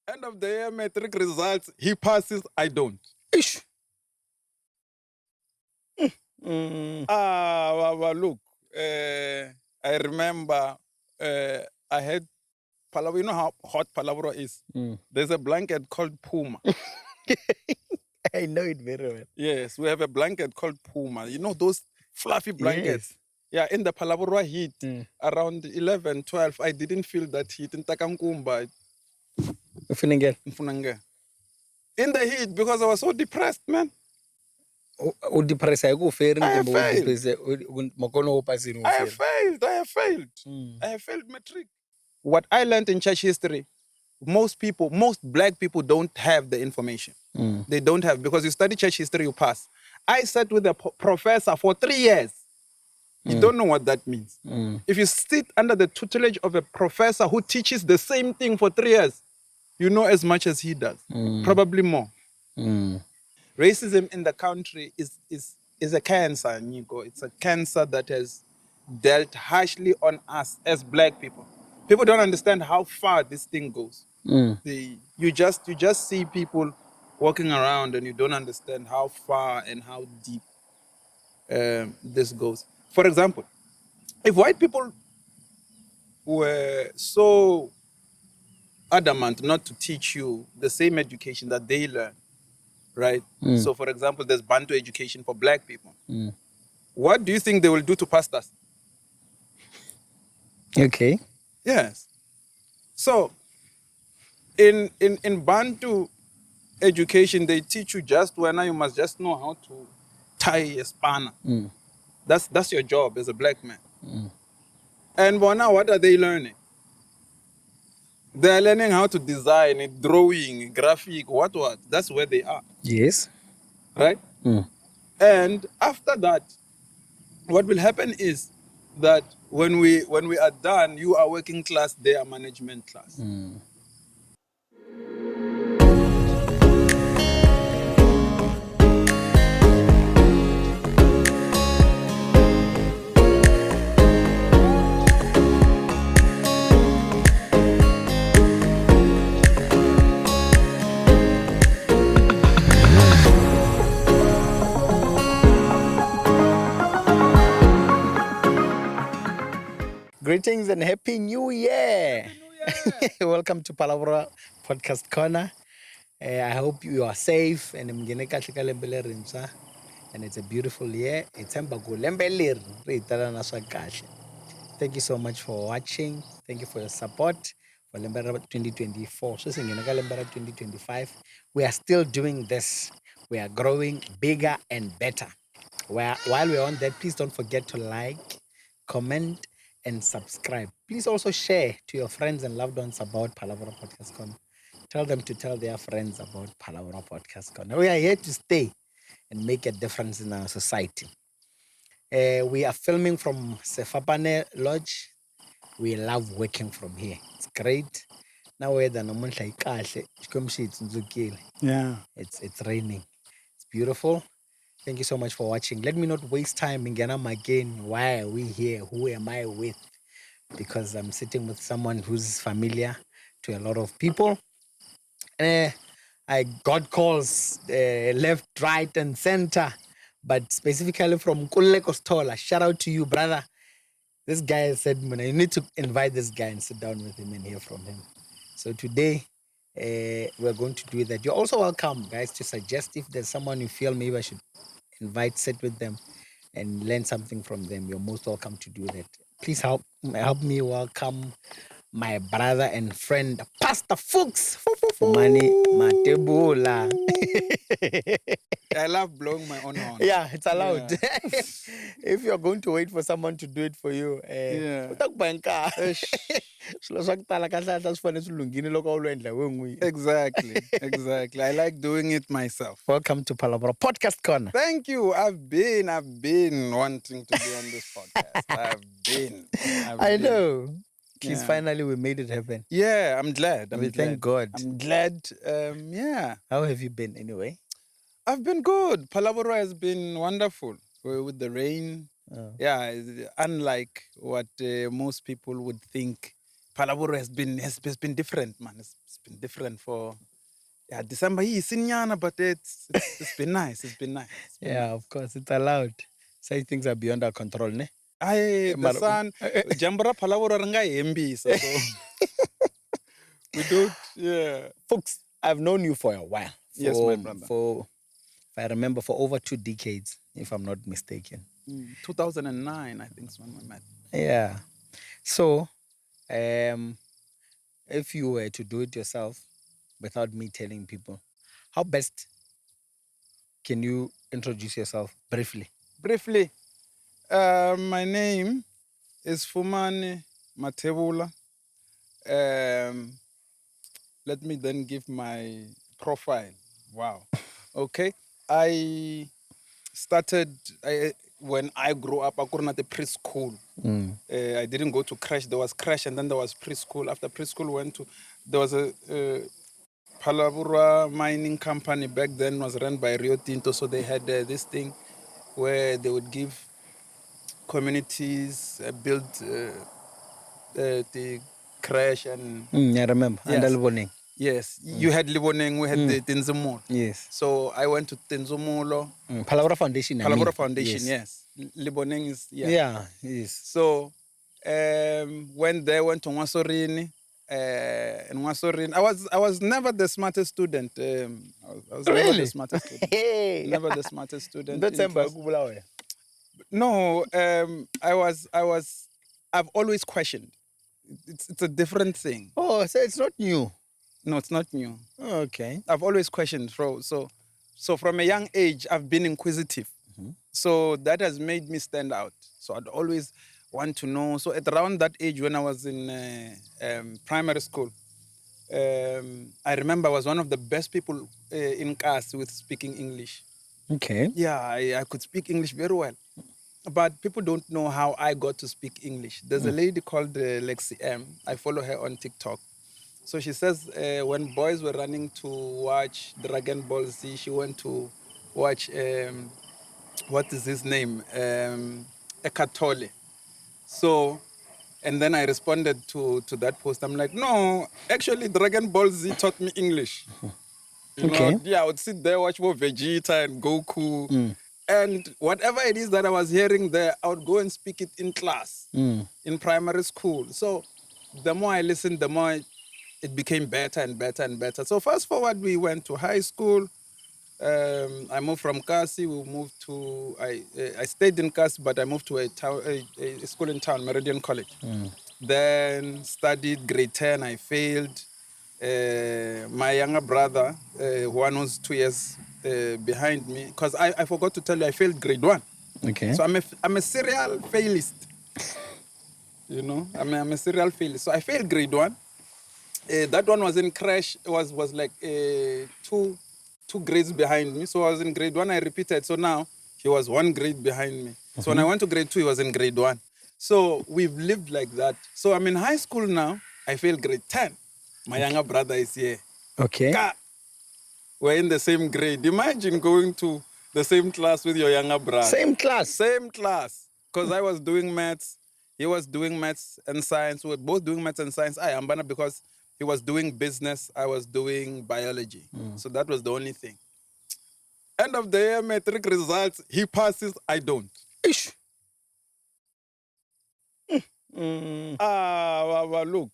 End of the year matric results, he passes, I don't. Ish. Look, I remember I had palavra. You know how hot palavra is? There's a blanket called Puma. I know it very well. Yes, we have a blanket called Puma. You know those fluffy blankets? Yes. Yeah, in the palavra heat, around 11, 12, I didn't feel that heat in Takankumba. Ufunenge. In the heat, because I was so depressed, man. Udepressa ikuferi I have ngombe failed. udepressa makono upasini I have failed. I have failed. I have failed matric. What I learned in church history, most black people don't have the information. They don't have, because you study church history, you pass. I sat with a professor for 3 years. You don't know what that means. If you sit under the tutelage of a professor who teaches the same thing for 3 years, you know as much as he does, probably more. Racism in the country is a cancer, Nico. It's a cancer that has dealt harshly on us as black people. People don't understand how far this thing goes. You just see people walking around and you don't understand how far and how deep this goes. For example, if white people were so adamant not to teach you the same education that they learn, right? So, for example, there's Bantu education for black people. What do you think they will do to pastors? Okay. Yes. So, in Bantu education, they teach you just when you must just know how to tie a spanner. That's your job as a black man. And now, what are they learning? They're learning how to design, drawing, graphic, what. That's where they are. Yes. Right? And after that, what will happen is that when we are done, you are working class, they are management class. Greetings and Happy New Year. Welcome to Palavra Podcast Corner. I hope you are safe and it's a beautiful year. Thank you so much for watching. Thank you for your support for Lembera 2024. So 2025. We are still doing this. We are growing bigger and better. While we're on that, please don't forget to like, comment, and subscribe. Please also share to your friends and loved ones about Palavra Podcast Corner. Tell them to tell their friends about Palavra Podcast Corner. We are here to stay and make a difference in our society. We are filming from Sefapane Lodge. We love working from here. It's great. Now weather Yeah. It's raining. It's beautiful. Thank you so much for watching. Let me not waste time in again. Why are we here? Who am I with? Because I'm sitting with someone who's familiar to a lot of people. I got calls left, right, and center, but specifically from Kulle Kostola. Shout out to you, brother. This guy said, you need to invite this guy and sit down with him and hear from him. So today, we're going to do that. You're also welcome, guys, to suggest if there's someone you feel maybe I should invite, sit with them, and learn something from them. You're most welcome to do that. Please help me welcome my brother and friend, Pastor Fuchs, Fumani Matebula. I love blowing my own horn. Yeah, it's allowed. Yeah. If you're going to wait for someone to do it for you, Exactly. I like doing it myself. Welcome to Palavra Podcast Corner. Thank you. I've been wanting to be on this podcast. I know. Please, finally, we made it happen. Yeah, I'm glad. Thank God. I'm glad. Yeah. How have you been anyway? I've been good. Palavra has been wonderful with the rain. Yeah, unlike what most people would think Palabra has been different, man. It's been different for December. It's but it's been nice. It's been nice. It's been nice. Of course, it's allowed. Such things are beyond our control, ne? The sun, Jambara Palabra Rangai MB. So we don't, yeah. Folks, I've known you for a while. Yes, my brother. If I remember, for over 2 decades, if I'm not mistaken. 2009, I think, is when we met. Yeah. So, if you were to do it yourself without me telling people, how best can you introduce yourself briefly? Briefly, my name is Fumani Preacher. Let me then give my profile. Wow. Okay. I started when I grew up. I couldn't at the preschool. I didn't go to crash. There was crash, and then there was preschool. After preschool, there was a Palabura mining company back then, was run by Rio Tinto. So they had this thing where they would give communities build the crash and I remember. Yes. Under Livoning. Yes, you had Liboneng, we had the Tinzumulo. Yes. So I went to Tinzumulo. Palabra Foundation. Palabra Foundation, yes. Liboneng is, Yeah, yes. So went there, went to Nwasorini. In Nwasorini, I was never the smartest student. I was Really? never the smartest student. Hey. Never the smartest student. No, I've always questioned. It's a different thing. Oh, so it's not new. No, it's not new. Oh, okay. I've always questioned. So from a young age, I've been inquisitive. So that has made me stand out. So I'd always want to know. So at around that age, when I was in primary school, I remember I was one of the best people in class with speaking English. Okay. Yeah, I could speak English very well. But people don't know how I got to speak English. There's a lady called Lexi M. I follow her on TikTok. So she says when boys were running to watch Dragon Ball Z, she went to watch, what is his name? Ekatole. So, and then I responded to that post. I'm like, no, actually Dragon Ball Z taught me English. You know, yeah, I would sit there, watch more Vegeta and Goku. And whatever it is that I was hearing there, I would go and speak it in class, in primary school. So the more I listened, the more it became better and better and better. So fast forward, we went to high school. I moved from Kasi. We moved to, I stayed in Kasi, but I moved to a school in town, Meridian College. Then studied grade 10. I failed. My younger brother, one was 2 years behind me, because I forgot to tell you, I failed grade 1. Okay. So I'm a serial failist. You know, I'm a serial failist. So I failed grade 1. That one was in crash. It was like two grades behind me. So I was in grade 1. I repeated. So now he was 1 grade behind me. So when I went to grade 2, he was in grade 1. So we've lived like that. So I'm in high school now. I failed grade 10. My younger brother is here. Okay. We're in the same grade. Imagine going to the same class with your younger brother. Same class. Same class. Because I was doing maths. He was doing maths and science. We were both doing maths and science. I am because he was doing business. I was doing biology. So that was the only thing. End of the year, matric results. He passes. I don't. Ish. Look.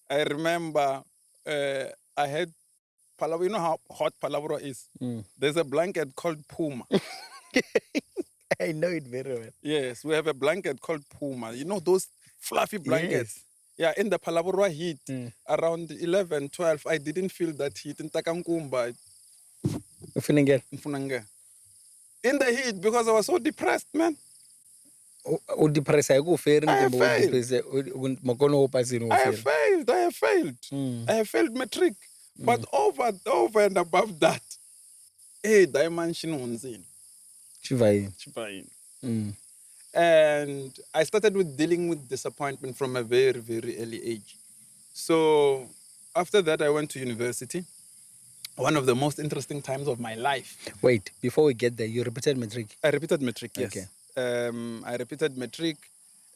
I remember I had Palavra. You know how hot Palavra is? There's a blanket called Puma. I know it very well. Yes, we have a blanket called Puma. You know those fluffy blankets? Yes. Yeah, in the Palavra heat, around 11, 12, I didn't feel that heat in Takankumba. In the heat, because I was so depressed, man. I have failed. I have failed matric. But over and above that, dimension unzini. Chivayin. And I started with dealing with disappointment from a very, very early age. So after that, I went to university. One of the most interesting times of my life. Wait, before we get there, you repeated matric? I repeated matric, yes. Okay. I repeated matric,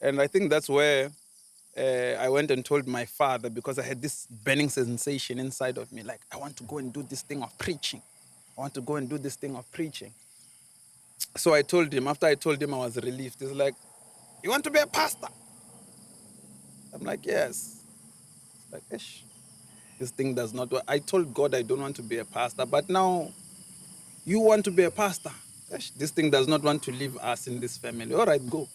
and I think that's where I went and told my father because I had this burning sensation inside of me. Like, I want to go and do this thing of preaching. I want to go and do this thing of preaching. So I told him, after I told him, I was relieved. He's like, you want to be a pastor? I'm like, yes. It's like, ish, this thing does not work. I told God I don't want to be a pastor, but now you want to be a pastor. Ish, this thing does not want to leave us in this family. All right, go.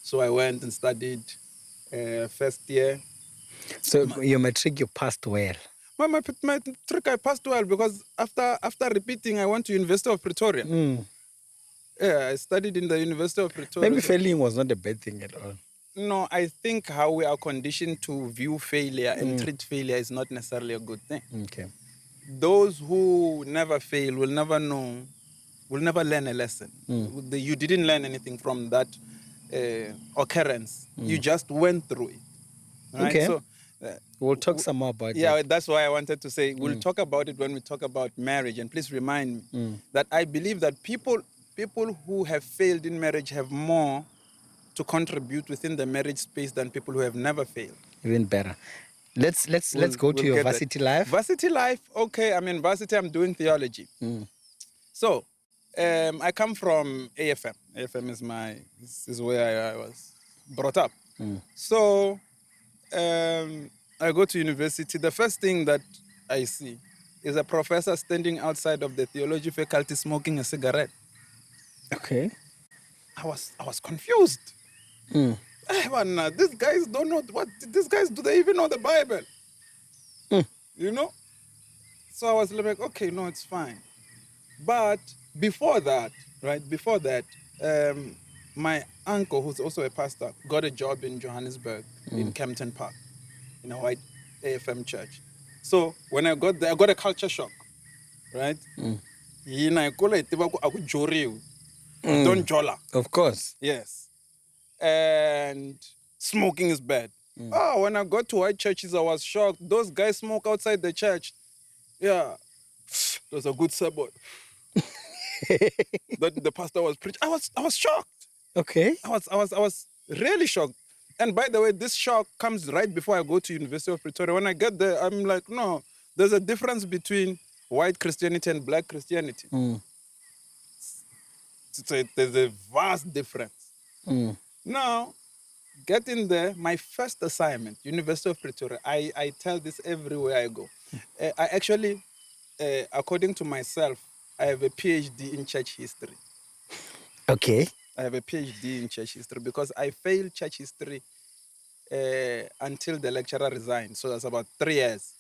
So I went and studied first year. So your matric, you passed well. My matric, I passed well because after repeating, I went to University of Pretoria. Yeah, I studied in the University of Pretoria. Maybe failing was not a bad thing at all. No, I think how we are conditioned to view failure and treat failure is not necessarily a good thing. Okay. Those who never fail will never know, will never learn a lesson. You didn't learn anything from that occurrence. You just went through it. Right? Okay. So, we'll talk some more about yeah, that. that's why I wanted to say we'll talk about it when we talk about marriage. And please remind me that I believe that people who have failed in marriage have more to contribute within the marriage space than people who have never failed. Even better. Let's go to your varsity life. Varsity life, okay. I mean, varsity, I'm doing theology. So, I come from AFM. AFM is where I was brought up. So, I go to university. The first thing that I see is a professor standing outside of the theology faculty smoking a cigarette. Okay. I was confused. These guys don't know what. These guys, do they even know the Bible? You know. So I was like, okay, no, it's fine. But before that, my uncle, who's also a pastor, got a job in Johannesburg, in Kempton Park, in a white AFM church. So when I got there, I got a culture shock, right? Don't jola. Of course. Yes. And smoking is bad. Oh, when I got to white churches, I was shocked. Those guys smoke outside the church. Yeah. It was a good Sabbath. That the pastor was preaching. I was shocked. Okay. I was really shocked. And by the way, this shock comes right before I go to University of Pretoria. When I get there, I'm like, no, there's a difference between white Christianity and black Christianity. There's a vast difference. Now, getting there, my first assignment, University of Pretoria, I tell this everywhere I go. I actually, according to myself, I have a PhD in church history. Okay. I have a PhD in church history because I failed church history until the lecturer resigned. So that's about 3 years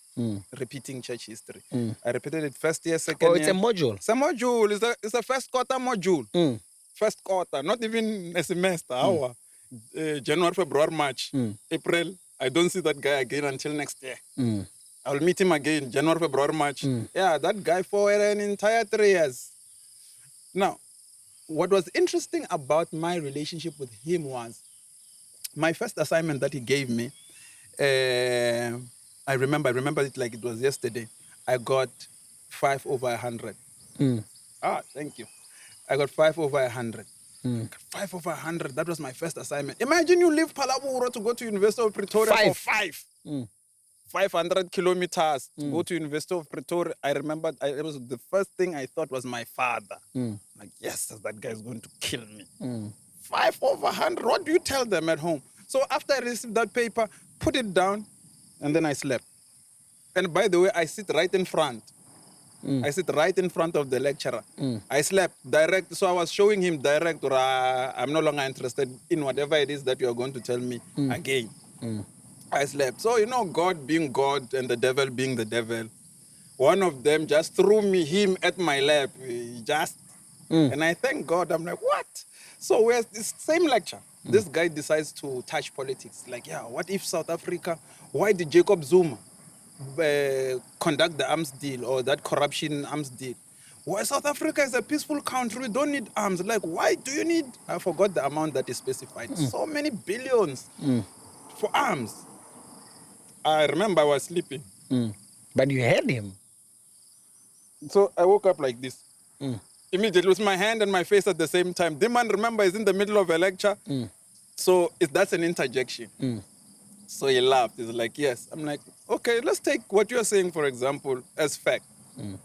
repeating church history. I repeated it first year, second year. Oh, it's a module. It's a module. It's a first quarter module. First quarter, not even a semester. January, February, March, April. I don't see that guy again until next year. I'll meet him again, January, February, March. Yeah, that guy for an entire 3 years. Now, what was interesting about my relationship with him was my first assignment that he gave me. I remember it like it was yesterday. I got 5 over 100. Thank you. I got 5 over 100. 5 over 100. That was my first assignment. Imagine you leave Palaburo to go to University of Pretoria for 5. 500 kilometers to go to University of Pretoria. I remember it was the first thing I thought was my father. Like, yes, that guy is going to kill me. 5 over 100. What do you tell them at home? So after I received that paper, put it down, and then I slept. And by the way, I sit right in front. I sit right in front of the lecturer. I slept direct. So I was showing him direct, I'm no longer interested in whatever it is that you are going to tell me again. I slept. So, God being God and the devil being the devil, one of them just threw him at my lap. And I thank God. I'm like, what? So we're this same lecture. This guy decides to touch politics. Like, what if South Africa, why did Jacob Zuma conduct the arms deal or that corruption arms deal? Why South Africa is a peaceful country, we don't need arms. Like, why do you need, I forgot the amount that is specified, so many billions for arms. I remember I was sleeping. But you heard him. So I woke up like this. Immediately with my hand and my face at the same time. The man, remember, is in the middle of a lecture. So that's an interjection. So he laughed. He's like, yes. I'm like, okay, let's take what you're saying, for example, as fact,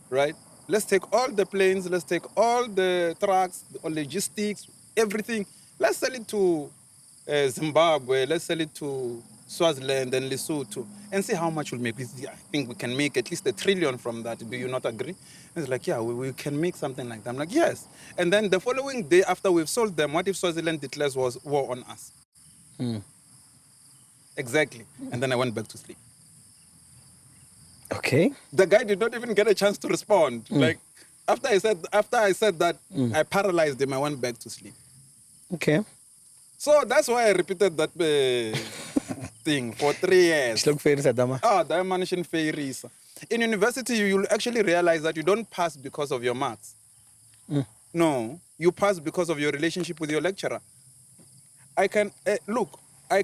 right? Let's take all the planes, let's take all the trucks, the logistics, everything. Let's sell it to Zimbabwe, let's sell it to Swaziland and Lesotho and see how much we'll make. I think we can make at least $1 trillion from that. Do you not agree? And it's like, yeah, we can make something like that. I'm like, yes. And then the following day after we've sold them, what if Swaziland declares war on us? Exactly. And then I went back to sleep. Okay. The guy did not even get a chance to respond. Like after I said that, I paralyzed him. I went back to sleep. Okay. So that's why I repeated that thing for 3 years. Dimension fairies. In university, you'll actually realize that you don't pass because of your marks. No, you pass because of your relationship with your lecturer. I can I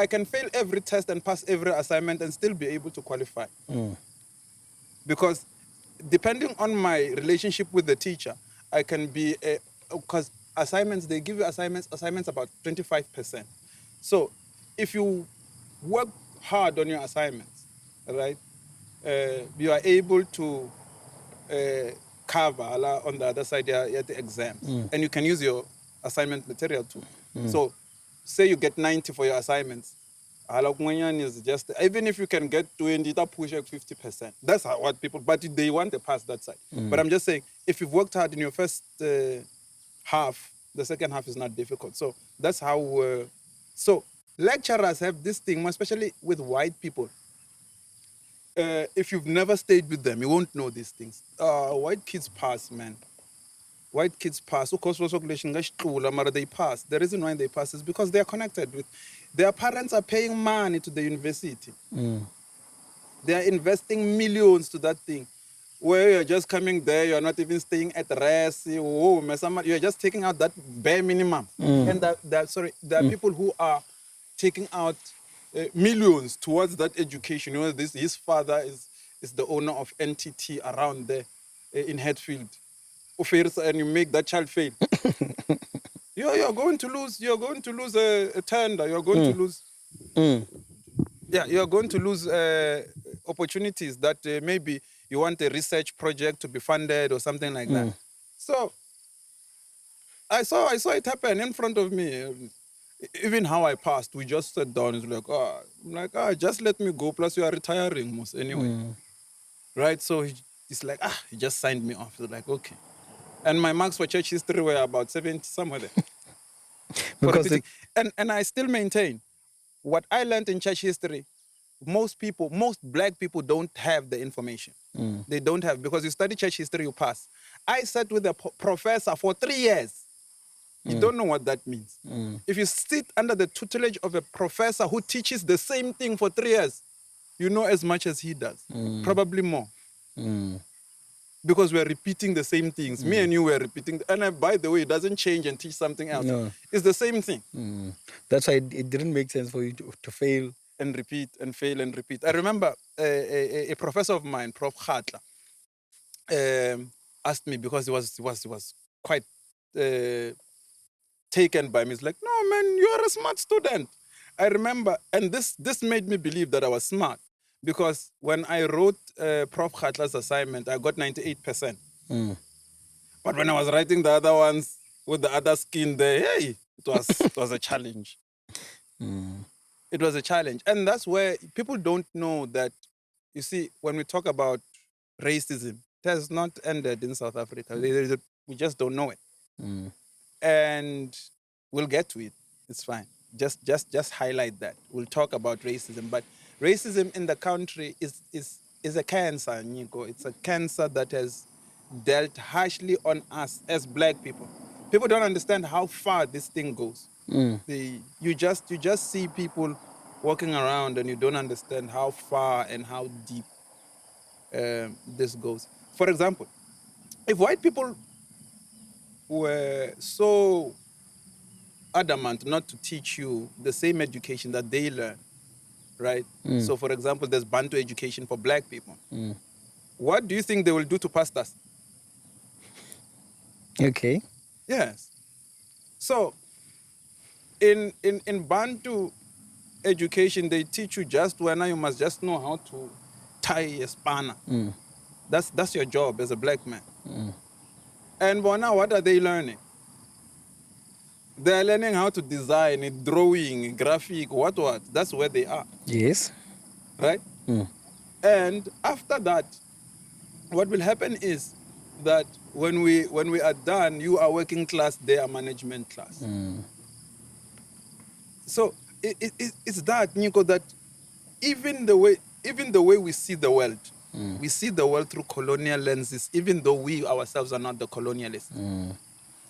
can fail every test and pass every assignment and still be able to qualify. Because depending on my relationship with the teacher, I can be, because assignments, they give you assignments about 25%. So if you work hard on your assignments, right, you are able to cover on the other side at the exams. And you can use your assignment material too. So say you get 90 for your assignments. Is just, even if you can get 20, that push like 50%. That's what people, but they want to pass that side. But I'm just saying, if you've worked hard in your first half, the second half is not difficult. So that's how, so lecturers have this thing, especially with white people. If you've never stayed with them, you won't know these things. White kids pass, man. White kids pass. Of course, they pass. The reason why they pass is because they are connected with their parents are paying money to the university. They are investing millions to that thing. Where you're just coming there, you're not even staying at rest. You're just taking out that bare minimum. And there are people who are taking out millions towards that education. You know, his father is the owner of NTT around there in Hatfield. And you make that child fail. You're going to lose. You're going to lose a tender. You're going to lose. Yeah, you're going to lose opportunities that maybe you want a research project to be funded or something like that. So I saw it happen in front of me. Even how I passed, we just sat down. It's like, just let me go. Plus, you are retiring, most anyway, right? So he's like, he just signed me off. So like, okay. And my marks for church history were about 70 somewhere there. Because and I still maintain what I learned in church history. Most black people don't have the information. They don't have, because you study church history, you pass. I sat with a professor for 3 years. You don't know what that means. If you sit under the tutelage of a professor who teaches the same thing for 3 years, you know as much as he does, probably more. Because we're repeating the same things. Me and you were repeating. And by the way, it doesn't change and teach something else. No. It's the same thing. That's why it didn't make sense for you to fail. And repeat and fail and repeat. I remember a professor of mine, Prof. Khatla, asked me, because he was quite taken by me. He's like, no, man, you're a smart student. I remember, and this made me believe that I was smart. Because when I wrote Prof. Khatla's assignment, I got 98%. But when I was writing the other ones with the other skin there, hey, it was a challenge. It was a challenge. And that's where people don't know that, you see, when we talk about racism, it has not ended in South Africa. We just don't know it. And we'll get to it. It's fine. Just highlight that. We'll talk about racism. But racism in the country is a cancer, Nico. It's a cancer that has dealt harshly on us as black people. People don't understand how far this thing goes. You just see people walking around and you don't understand how far and how deep this goes. For example, if white people were so adamant not to teach you the same education that they learn, right? So, for example, there's Bantu education for black people. What do you think they will do to pastors? Okay. Yes. So, in Bantu education, they teach you just when you must just know how to tie a spanner. That's your job as a black man. And now, what are they learning? They're learning how to design, drawing, graphic, what. That's where they are. Yes. Right? And after that, what will happen is that when we are done, you are working class, they are management class. So it's that, Nico, that even the way we see the world, we see the world through colonial lenses, even though we ourselves are not the colonialists.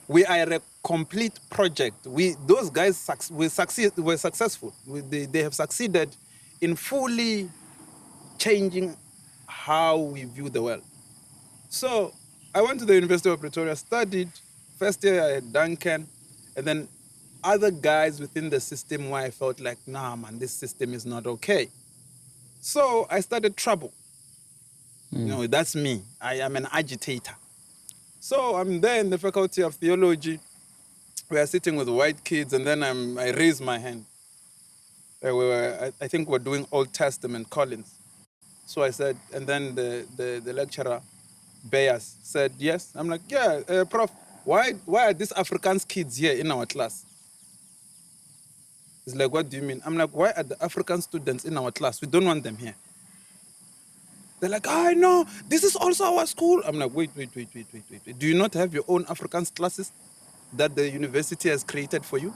We are a complete project. Those guys were successful. They have succeeded in fully changing how we view the world. So I went to the University of Pretoria, studied. First year I had Duncan, and then other guys within the system where I felt like, nah, man, this system is not okay. So I started trouble. That's me. I am an agitator. So I'm there in the Faculty of Theology. We are sitting with white kids, and then I raise my hand. I think we're doing Old Testament, Collins. So I said, and then the lecturer, Bayas, said, yes. I'm like, yeah, Prof, why are these Afrikaans kids here in our class? He's like, what do you mean? I'm like, why are the African students in our class? We don't want them here. They're like, I know, this is also our school. I'm like, wait. Do you not have your own Afrikaans classes that the university has created for you?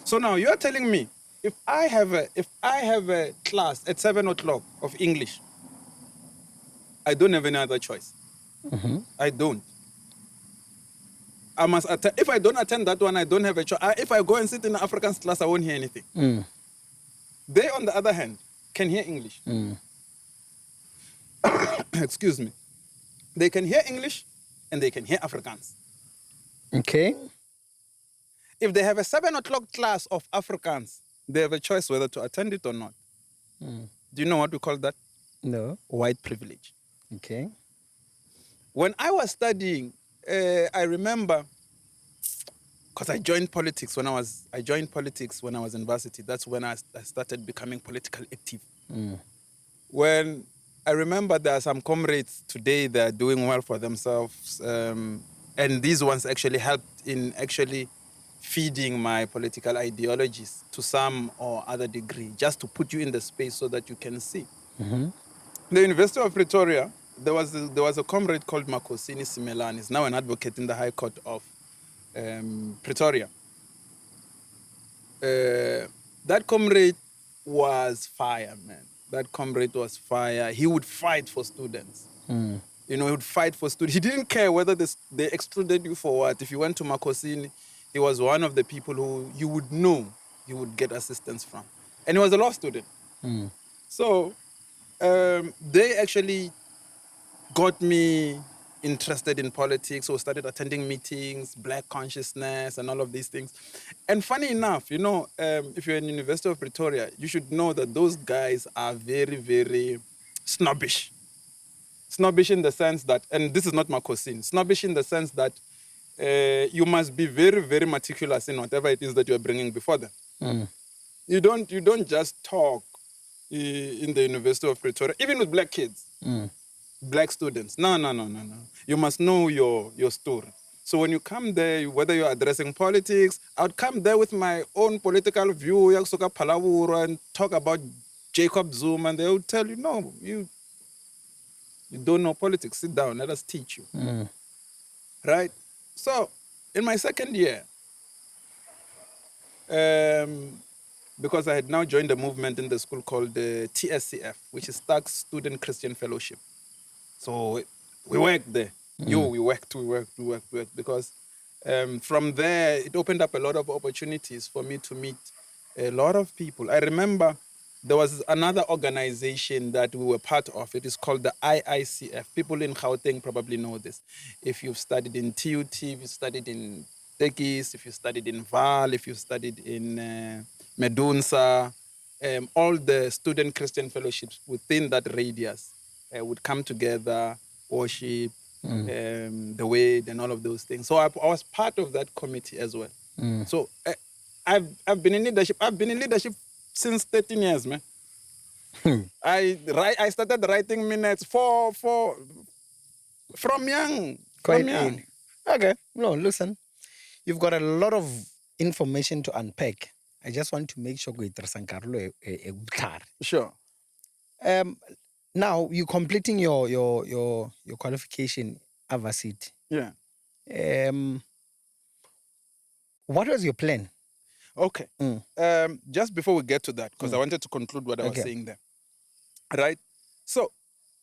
So now you're telling me, if I have a class at 7 o'clock of English, I don't have any other choice. I don't. I must attend. If I don't attend that one, I don't have a choice. If I go and sit in the Afrikaans class, I won't hear anything. They, on the other hand, can hear English. Excuse me. They can hear English and they can hear Afrikaans. Okay. If they have a 7 o'clock class of Afrikaans, they have a choice whether to attend it or not. Do you know what we call that? No. White privilege. Okay. When I was studying, I remember, because I joined politics when I was in varsity. That's when I started becoming politically active. When I remember there are some comrades today that are doing well for themselves, and these ones actually helped in actually feeding my political ideologies to some or other degree, just to put you in the space so that you can see. The University of Pretoria, there was a comrade called Makosini Simelane. He's now an advocate in the High Court of Pretoria. That comrade was fire, man. That comrade was fire. He would fight for students. He would fight for students. He didn't care whether they excluded you for what. If you went to Makosini, he was one of the people who you would know you would get assistance from. And he was a law student. So they actually got me interested in politics, or started attending meetings, black consciousness, and all of these things. And funny enough, if you're in the University of Pretoria, you should know that those guys are very, very snobbish. Snobbish in the sense that, and this is not Makosini, snobbish in the sense that you must be very, very meticulous in whatever it is that you're bringing before them. You don't just talk in the University of Pretoria, even with black kids. Black students. No. You must know your story. So when you come there, whether you're addressing politics, I would come there with my own political view, and talk about Jacob Zuma, and they would tell you, no, you don't know politics. Sit down, let us teach you. Right? So in my second year, because I had now joined a movement in the school called the TSCF, which is Tax Student Christian Fellowship. So we worked there. We worked because from there, it opened up a lot of opportunities for me to meet a lot of people. I remember there was another organization that we were part of. It is called the IICF. People in Gauteng probably know this. If you've studied in TUT, if you studied in Tekis, if you studied in Val, if you studied in Medunsa, all the student Christian fellowships within that radius would come together, worship, the word, and all of those things. So I was part of that committee as well. So I've been in leadership. I've been in leadership since 13 years, man. I started writing minutes from young. Quite From young. early. Okay. No, listen. You've got a lot of information to unpack. I just want to make sure we Sure. now you're completing your qualification varsity. Yeah. What was your plan? Okay. Just before we get to that, because I wanted to conclude what I was saying there. Right? So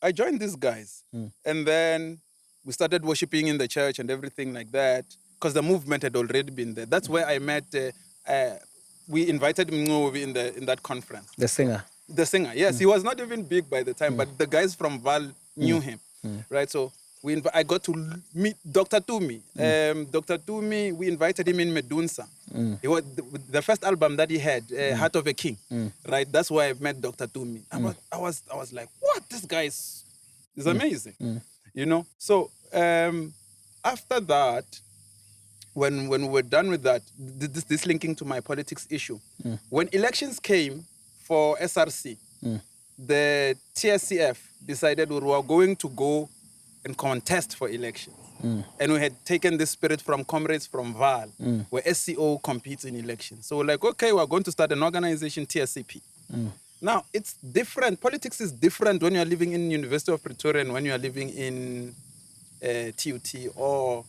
I joined these guys, and then we started worshiping in the church and everything like that, because the movement had already been there. That's where I met. We invited Mngovi in that conference. The singer. The singer, yes, he was not even big by the time, but the guys from Val knew him, right? So I got to meet Dr. Tumi. Dr. Tumi, we invited him in Medunsa. He was the first album that he had, Heart of a King, right? That's why I met Dr. Tumi. I was like, what? This guy is amazing, you know? So after that, when we were done with that, this linking to my politics issue, when elections came for SRC, the TSCF decided we were going to go and contest for elections. And we had taken this spirit from comrades from Val, where SCO competes in elections. So we're like, okay, we're going to start an organization, TSCP. Now, it's different. Politics is different when you're living in University of Pretoria and when you're living in TUT or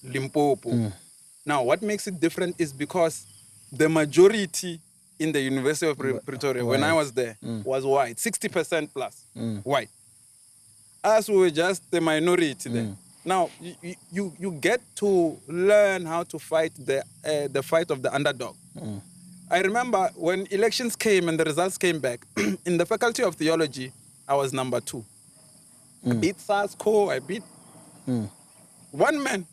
Limpopo. Now, what makes it different is because the majority in the University of Pretoria, when I was there, was white, 60% plus white. Us, we were just the minority there. Now, you get to learn how to fight the fight of the underdog. I remember when elections came and the results came back, in the Faculty of Theology, I was number 2. I beat SARS-CoV, I beat one man.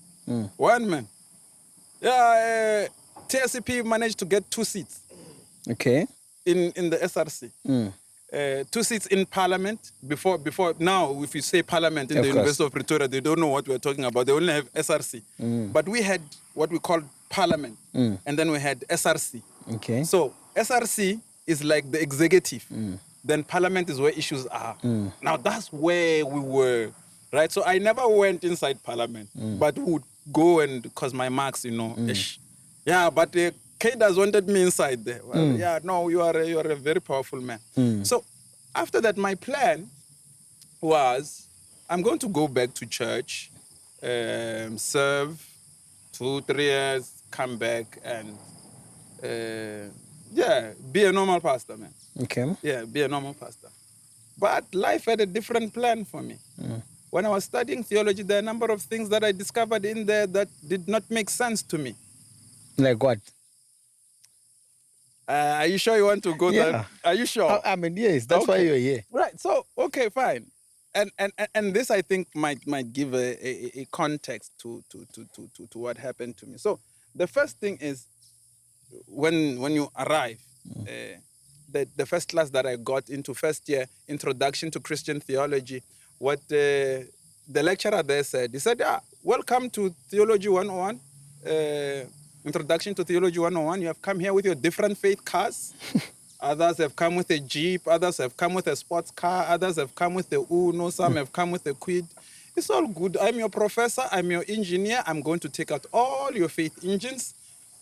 One man. Yeah, TSCP managed to get 2 seats. Okay. In the SRC. 2 seats in Parliament. Before now, if you say Parliament in the University of Pretoria, they don't know what we're talking about. They only have SRC. But we had what we called Parliament. And then we had SRC. Okay. So SRC is like the executive. Then Parliament is where issues are. Now that's where we were, right? So I never went inside Parliament, but would go and, because my marks, you know, ish. Yeah, but Kaders wanted me inside there. Well, yeah, no, you are a very powerful man. So after that, my plan was, I'm going to go back to church, serve 2-3 years, come back, and be a normal pastor, man. Okay. Yeah, be a normal pastor. But life had a different plan for me. When I was studying theology, there are a number of things that I discovered in there that did not make sense to me. Like what? Are you sure you want to go there? Are you sure? I mean, yes, that's why you're here. Right, so, okay, fine. And this, I think, might give a context to what happened to me. So the first thing is, when you arrive, the first class that I got into, first year, Introduction to Christian Theology, what the lecturer there said, he said, welcome to Theology 101, Introduction to Theology 101. You have come here with your different faith cars. Others have come with a Jeep, others have come with a sports car, others have come with the Uno, some have come with a Quid. It's all good. I'm your professor, I'm your engineer. I'm going to take out all your faith engines,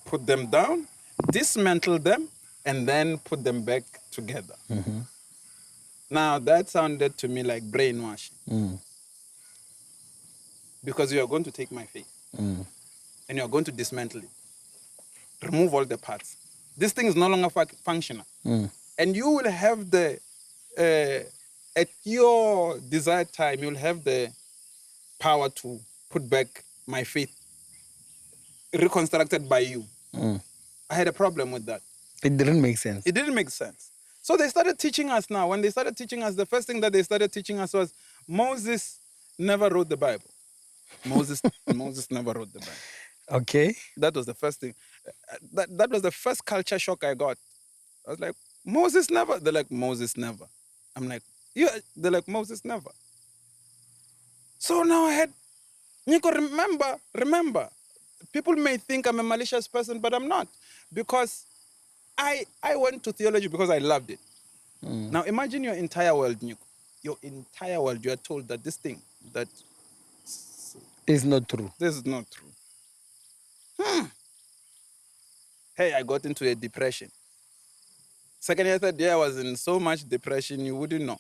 put them down, dismantle them, and then put them back together. Now, that sounded to me like brainwashing. Because you are going to take my faith, and you are going to dismantle it. Remove all the parts. This thing is no longer functional. And you will have at your desired time, you'll have the power to put back my faith reconstructed by you. I had a problem with that. It didn't make sense. It didn't make sense. So they started teaching us now. When they started teaching us, the first thing that they started teaching us was Moses never wrote the Bible. Moses never wrote the Bible. Okay. That was the first thing. That was the first culture shock I got. I was like, Moses never. They're like, Moses never. I'm like, yeah. They're like, Moses never. So now I had, Nico, remember, people may think I'm a malicious person, but I'm not, because I went to theology because I loved it. Now imagine your entire world, Nico. Your entire world, you are told that this thing, that It's not true. this is not true. Hey, I got into a depression. Second year, third year, I was in so much depression, you wouldn't know.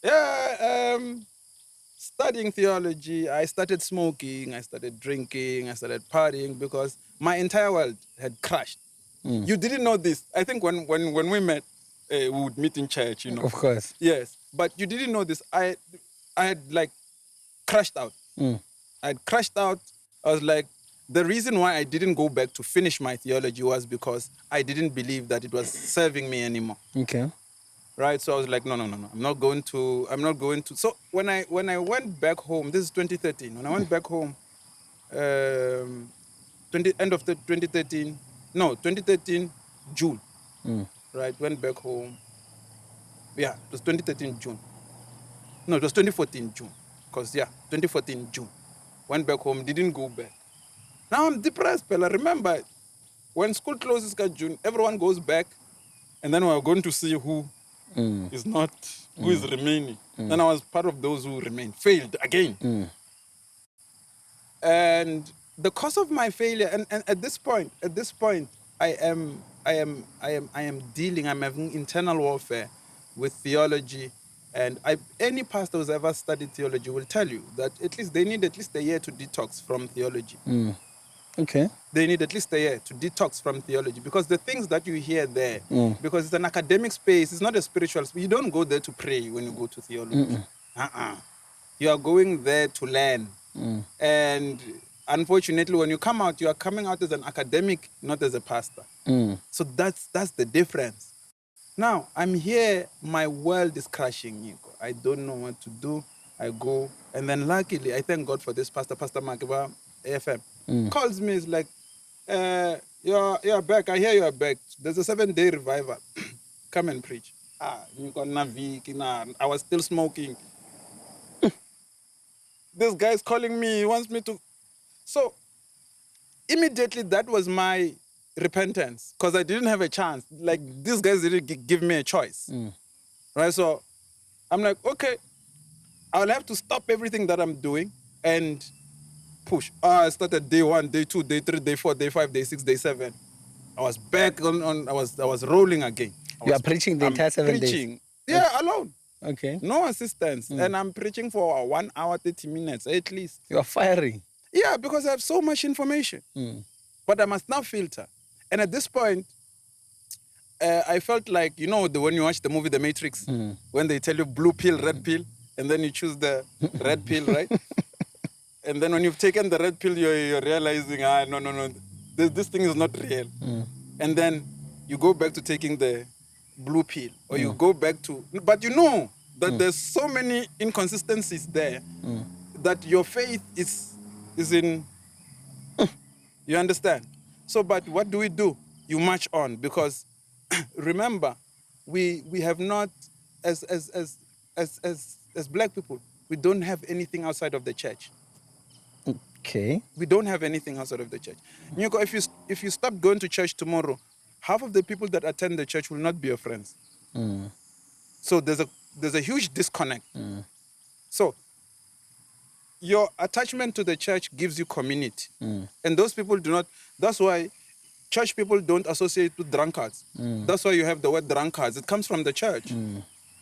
Yeah, studying theology, I started smoking, I started drinking, I started partying because my entire world had crashed. You didn't know this. I think when we met, we would meet in church, you know. Of course. Yes, but you didn't know this. I had like crashed out. I had crashed out. I was like, the reason why I didn't go back to finish my theology was because I didn't believe that it was serving me anymore. Okay. Right? So I was like, no. I'm not going to. So when I went back home, this is 2013. When I went back home, end of 2013, 2013 June. Right? Went back home. Yeah, it was 2013 June. No, it was 2014 June. Because, 2014 June. Went back home, didn't go back. Now I'm depressed, Pella. Remember, when school closes in June, everyone goes back, and then we're going to see who is not, who is remaining. Then I was part of those who remained, failed again. And the cause of my failure, and at this point, I am dealing, I'm having internal warfare with theology. And any pastor who's ever studied theology will tell you that at least they need at least a year to detox from theology. Okay. They need at least a year to detox from theology, because the things that you hear there, because it's an academic space, it's not a spiritual space. You don't go there to pray when you go to theology. You are going there to learn. And unfortunately, when you come out, you are coming out as an academic, not as a pastor. So that's the difference. Now, I'm here, my world is crashing, Nico. I don't know what to do. I go, and then luckily, I thank God for this pastor, Pastor Makiba, AFM, calls me, is like, you're back. I hear you're back. There's a 7-day revival. Come and preach. I was still smoking. This guy's calling me. He wants me to. So immediately, that was my repentance, because I didn't have a chance. Like, these guys didn't give me a choice. Right? So I'm like, okay, I'll have to stop everything that I'm doing and push. I started day 1, day 2, day 3, day 4, day 5, day 6, day 7. I was back on I was rolling again. You are preaching the entire 7 days? Preaching. Yeah, alone. Okay. No assistance. And I'm preaching for 1 hour, 30 minutes at least. You are firing. Yeah, because I have so much information. But I must now filter. And at this point, I felt like, when you watch the movie The Matrix, when they tell you blue pill, red pill, and then you choose the red pill, right? And then when you've taken the red pill, you're realizing, no, this thing is not real. And then you go back to taking the blue pill, or you go back to, but you know that there's so many inconsistencies there that your faith is in, you understand? So, but what do? You march on, because remember, we have not, as black people, we don't have anything outside of the church. Okay. We don't have anything outside of the church. Nyoko, if you stop going to church tomorrow, half of the people that attend the church will not be your friends. So there's a huge disconnect. So your attachment to the church gives you community. And those people do not. That's why church people don't associate with drunkards. That's why you have the word drunkards. It comes from the church.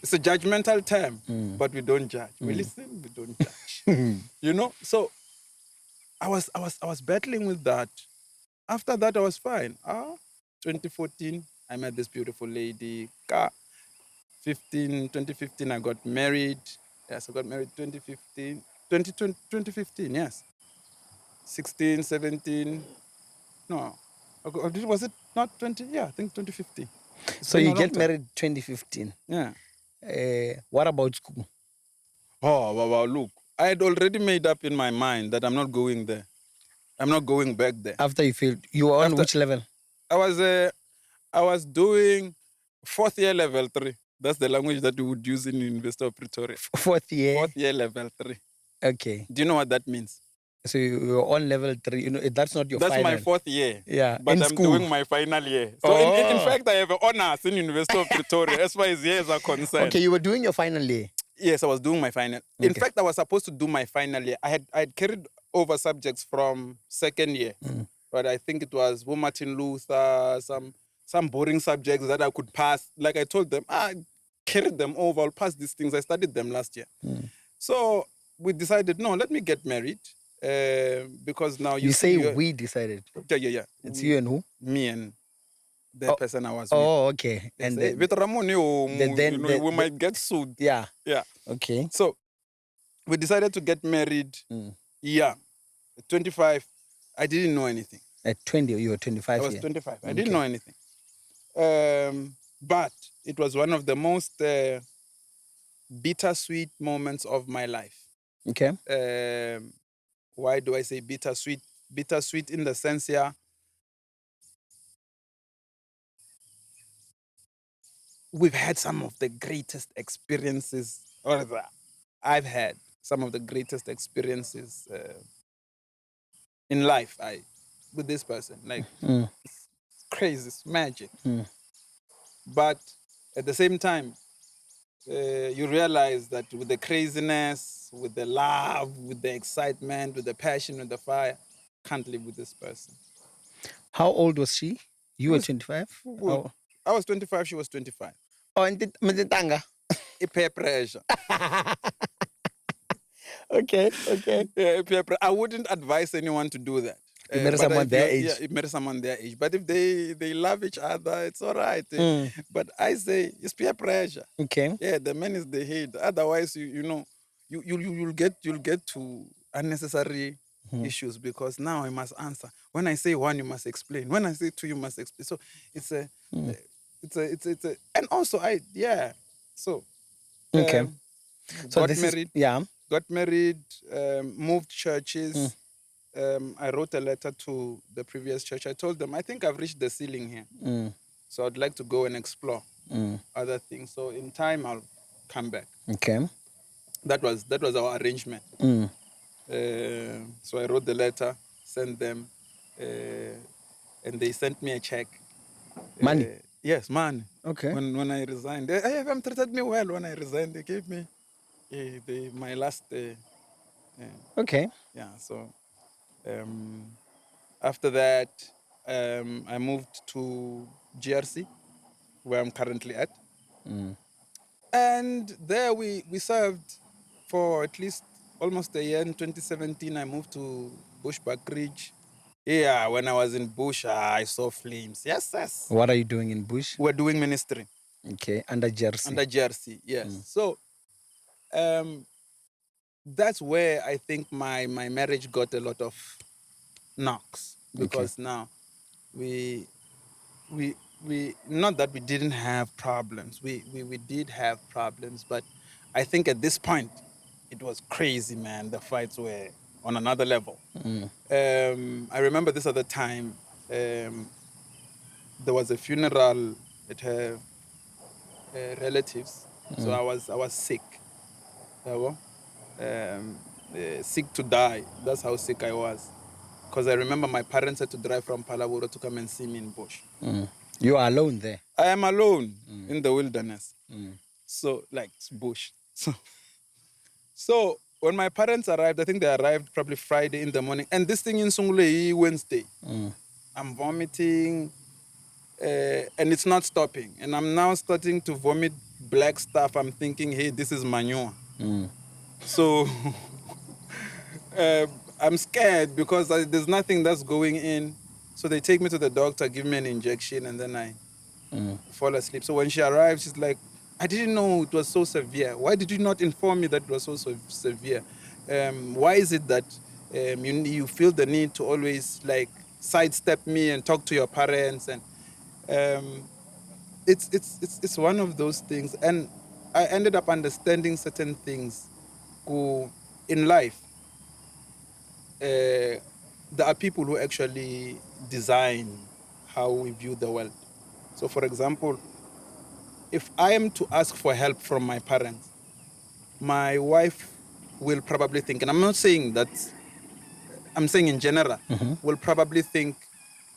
It's a judgmental term, but we don't judge. We listen, we don't judge. So I was battling with that. After that, I was fine. 2014, I met this beautiful lady. 2015, I got married. Yes, I got married 2015, yes. 16, 17, no. Was it not 20? Yeah, I think 2015. So you get married 2015. Yeah. What about school? Oh, wow, look. I had already made up in my mind that I'm not going there. I'm not going back there. After you failed, you were on which level? I was doing 4th year level 3. That's the language that we would use in University of Pretoria. 4th year? 4th year level 3. Okay. Do you know what that means? So you're on level 3. You know, that's not your That's final. my 4th year. Yeah, But in I'm school. doing my final year. So in fact, I have honors in University of Pretoria as far as years are concerned. Okay, you were doing your final year. Yes, I was doing my final. In Okay. fact, I was supposed to do my final year. I had carried over subjects from 2nd year. But I think it was Martin Luther, some boring subjects that I could pass. Like I told them, I carried them over. I'll pass these things. I studied them last year. So we decided, no, let me get married. Because now You see, say we decided. yeah. It's you and who? Me and the person I was with. Oh, okay. Yes, And with Ramon, we might get sued. yeah. Yeah. Okay. So we decided to get married. Yeah. At 25, I didn't know anything. At 20, you were 25. I was 25. I didn't know anything. But it was one of the most bittersweet moments of my life. Okay. Why do I say bittersweet? Bittersweet in the sense, yeah, we've had some of the greatest experiences, or I've had some of the greatest experiences in life with this person. Like, it's crazy, it's magic. But at the same time, you realize that with the craziness, with the love, with the excitement, with the passion, with the fire, can't live with this person. How old was she? You were 25? Oh. I was 25, she was 25. Oh, and Mtanga. Peer pressure. Okay. Yeah, peer pressure. I wouldn't advise anyone to do that. You marry someone their age. Yeah, you marry someone their age. But if they love each other, it's all right. But I say it's peer pressure. Okay. Yeah, the man is the head. Otherwise, you'll get to unnecessary issues, because now I must answer. When I say one, you must explain. When I say two, you must explain. So it's a and also So Okay. So got married. Yeah. Got married. Moved churches. I wrote a letter to the previous church. I told them, I think I've reached the ceiling here. So I'd like to go and explore other things. So in time, I'll come back. Okay. That was our arrangement. So I wrote the letter, sent them, and they sent me a check. Money? Yes, money. Okay. When I resigned, they have treated me well. When I resigned, they gave me my last. Okay. Yeah. So after that, I moved to GRC, where I'm currently at. And there we served for at least almost a year. In 2017, I moved to Bushbuck Ridge. Yeah, when I was in Bush, I saw flames. Yes. What are you doing in Bush? We're doing ministry. Okay, under Jersey. Under Jersey, yes. So that's where I think my marriage got a lot of knocks, because now we not that we didn't have problems. We did have problems, but I think at this point it was crazy, man. The fights were on another level. I remember this other time, there was a funeral at her relatives. So I was sick. Sick to die. That's how sick I was. Because I remember my parents had to drive from Palaburo to come and see me in Bush. You are alone there? I am alone in the wilderness. So, like, it's Bush. So when my parents arrived, I think they arrived probably Friday in the morning. And this thing in Sungulei, Wednesday. I'm vomiting, and it's not stopping. And I'm now starting to vomit black stuff. I'm thinking, hey, this is manure. So I'm scared because there's nothing that's going in. So they take me to the doctor, give me an injection, and then I fall asleep. So when she arrived, she's like, I didn't know it was so severe. Why did you not inform me that it was so severe? Why is it that you feel the need to always like sidestep me and talk to your parents? And it's one of those things. And I ended up understanding certain things in life. There are people who actually design how we view the world. So, for example, if I am to ask for help from my parents, my wife will probably think, and I'm not saying that I'm saying in general, will probably think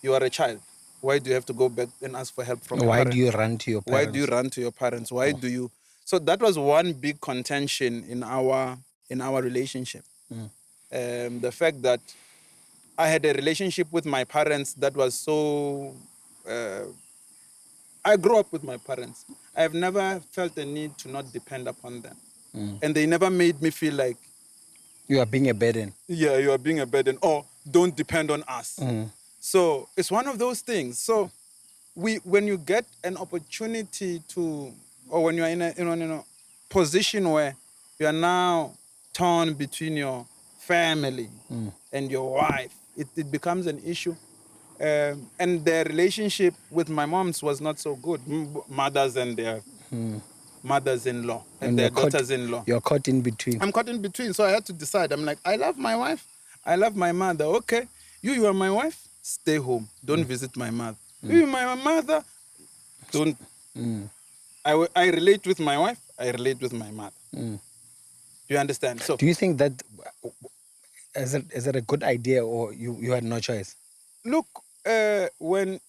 you are a child. Why do you have to go back and ask for help from your Why parents? do you run to your parents? Why do you run to your parents? Why do you? So that was one big contention in our relationship. The fact that I had a relationship with my parents that was so. I grew up with my parents. I have never felt the need to not depend upon them, and they never made me feel like You are being a burden. yeah, you are being a burden or don't depend on us. So it's one of those things. So when you get an opportunity to, or when you are in a position where you are now torn between your family and your wife, it becomes an issue. And their relationship with my moms was not so good. Mothers and their mothers-in-law and their daughters-in-law. You're caught in between. I'm caught in between, so I had to decide. I'm like, I love my wife, I love my mother. Okay, you are my wife, stay home, don't visit my mother. You are my mother, don't. I relate with my wife, I relate with my mother. Do you understand? So Do you think that is it a good idea, or you had no choice? look, when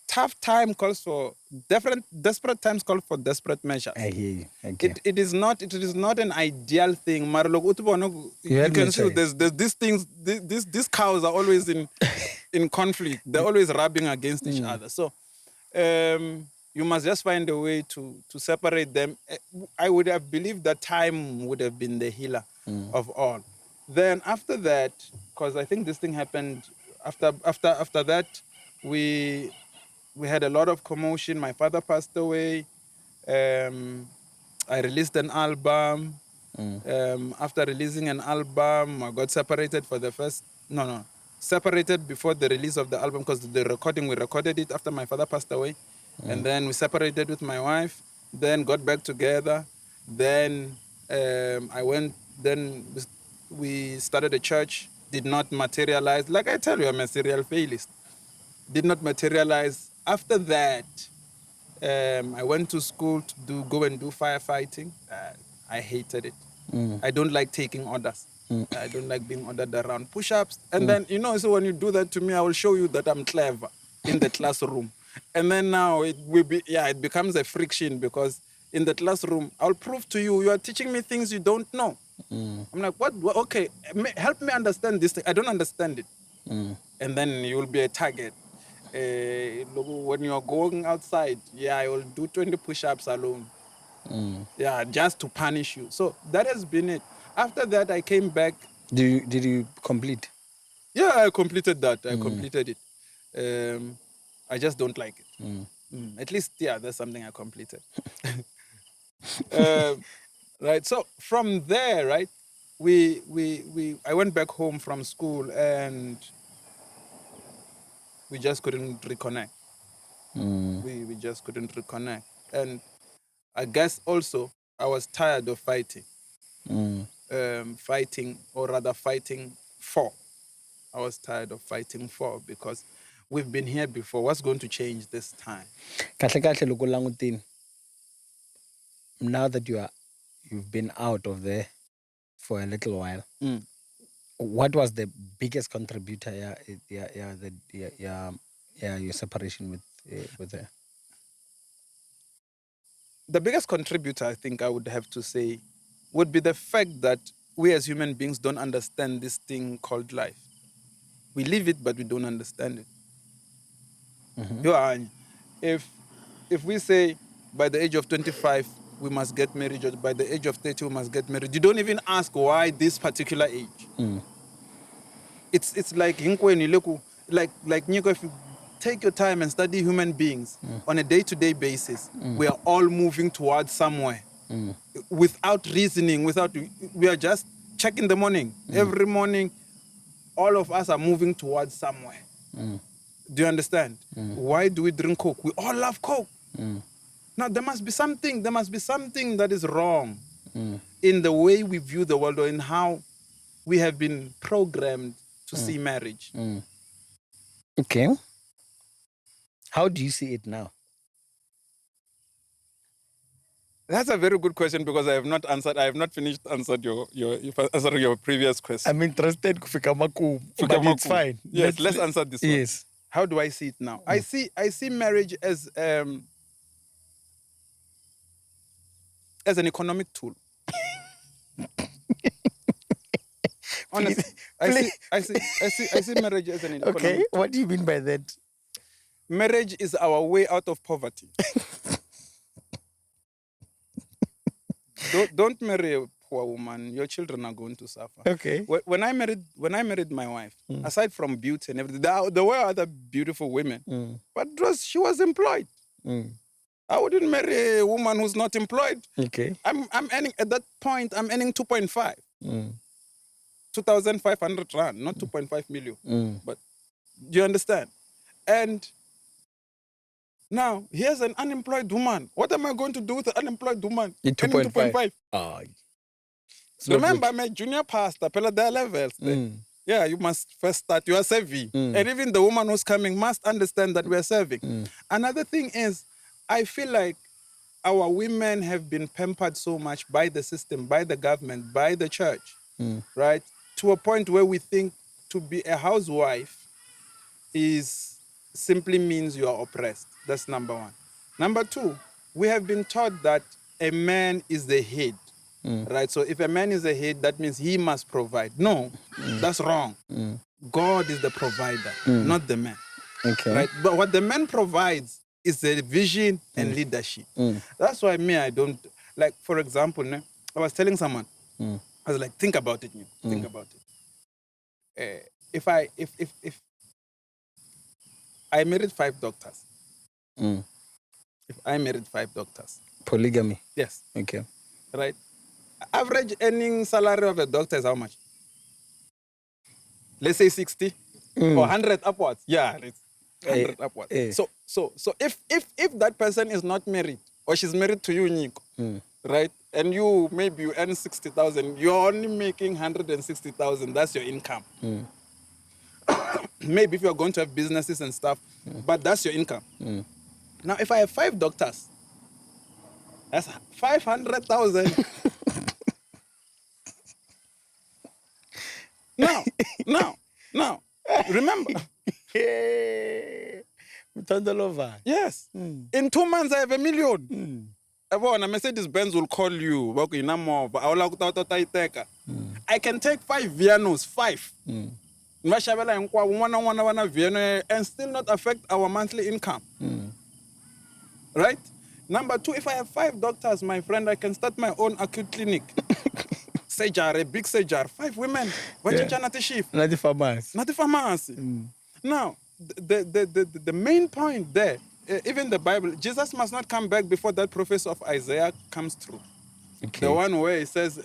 tough time calls for desperate times call for desperate measures. I hear you. Okay. It is not an ideal thing. You can see there's these things. These cows are always in conflict. They're always rubbing against each other. So you must just find a way to separate them. I would have believed that time would have been the healer of all. Then after that, because I think this thing happened after that, we had a lot of commotion. My father passed away. I released an album. After releasing an album, I got separated for the first. No. Separated before the release of the album because we recorded it after my father passed away. And then we separated with my wife. Then got back together. Then then we started a church. Did not materialize. Like I tell you, I'm a serial failist. Did not materialize. After that, I went to school to go and do firefighting. I hated it. I don't like taking orders. I don't like being ordered around. Push-ups. And then, so when you do that to me, I will show you that I'm clever in the classroom. And then now it becomes a friction because in the classroom, I'll prove to you, you are teaching me things you don't know. I'm like, what? Okay, help me understand this thing. I don't understand it. And then you will be a target. When you're going outside, I will do 20 push-ups alone. Yeah, just to punish you. So that has been it. After that, I came back. Did you complete? Yeah, I completed that. I completed it. I just don't like it. At least, that's something I completed. Right. So from there, right, I went back home from school and we just couldn't reconnect. We just couldn't reconnect. And I guess also I was tired of fighting. Fighting, or rather fighting for. I was tired of fighting for because we've been here before. What's going to change this time? Now that you've been out of there for a little while, what was the biggest contributor? Your separation with her. The biggest contributor, I think I would have to say, would be the fact that we as human beings don't understand this thing called life. We live it, but we don't understand it. If we say by the age of 25 we must get married, or by the age of 30 we must get married, you don't even ask why this particular age. It's like like Nico, if you take your time and study human beings on a day-to-day basis, we are all moving towards somewhere without reasoning, we are just checking the morning. Every morning, all of us are moving towards somewhere. Do you understand? Why do we drink Coke? We all love Coke. Now there must be something that is wrong in the way we view the world, or in how we have been programmed to see marriage. Okay. How do you see it now? That's a very good question because I have not answered. I have not finished answering your previous question. I'm interested kufika makumu, but it's fine. Yes, let's answer this one. Yes. How do I see it now? I see marriage as an economic tool. Honestly, I see marriage as an economic Okay, tool. what do you mean by that? Marriage is our way out of poverty. Don't marry a poor woman. Your children are going to suffer. Okay. When I married my wife, aside from beauty and everything, there were other beautiful women, but she was employed. I wouldn't marry a woman who's not employed. Okay. I'm earning at that point. I'm earning 2.5, 2,500 rand, not 2.5 million. But do you understand? And now here's an unemployed woman. What am I going to do with an unemployed woman? 2.5. Remember, I'm a junior pastor. Pela there levels. Yeah, you must first start. You are serving, and even the woman who's coming must understand that we are serving. Another thing is, I feel like our women have been pampered so much by the system, by the government, by the church, right? To a point where we think to be a housewife simply means you are oppressed. That's number one. Number two, we have been taught that a man is the head, right? So if a man is the head, that means he must provide. No, that's wrong. God is the provider, not the man. Okay. Right? But what the man provides is the vision and leadership. That's why I don't, like, for example, I was telling someone, I was like, think about it, think about it. If I married 5 doctors, if I married 5 doctors. Polygamy. Yes. Okay. Right? Average earning salary of a doctor is how much? Let's say 60 or 100 upwards. Yeah, it's 100 upwards. So if that person is not married or she's married to you, Nico, right? And maybe you earn 60,000, you're only making 160,000. That's your income. Maybe if you're going to have businesses and stuff, but that's your income. Now, if I have 5 doctors, that's 500,000. Now, remember. Yes. In 2 months, I have 1 million. A Mercedes-Benz will call you. I can take 5 Vianos, 5. And still not affect our monthly income. Right? Number 2, if I have 5 doctors, my friend, I can start my own acute clinic. Surgery, a big surgery, 5 women. Not the pharmacy. Now, the main point there, even the Bible, Jesus must not come back before that prophecy of Isaiah comes through. Okay. The one where it says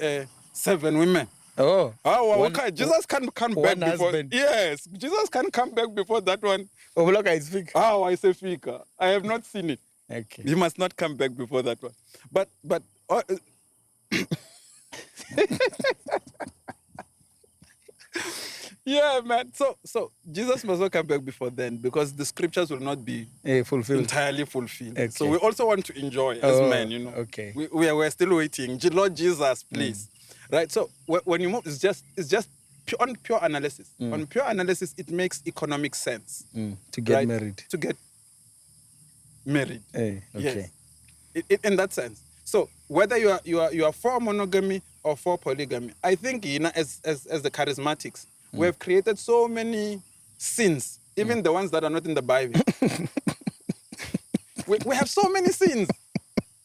7 women. Okay. Jesus can't come back before. Husband. Yes, Jesus can't come back before that one. I say fika. I have not seen it. Okay. He must not come back before that one. But yeah, man. So Jesus must not come back before then because the scriptures will not be entirely fulfilled. Okay. So we also want to enjoy as men, Okay. We're still waiting. Lord Jesus, please. Right? So when you move, it's just pure analysis. On pure analysis, it makes economic sense. To get married. To get married. Okay. Yes. In that sense. So whether you are for monogamy or for polygamy, I think as the charismatics, we have created so many sins, even the ones that are not in the Bible. we have so many sins.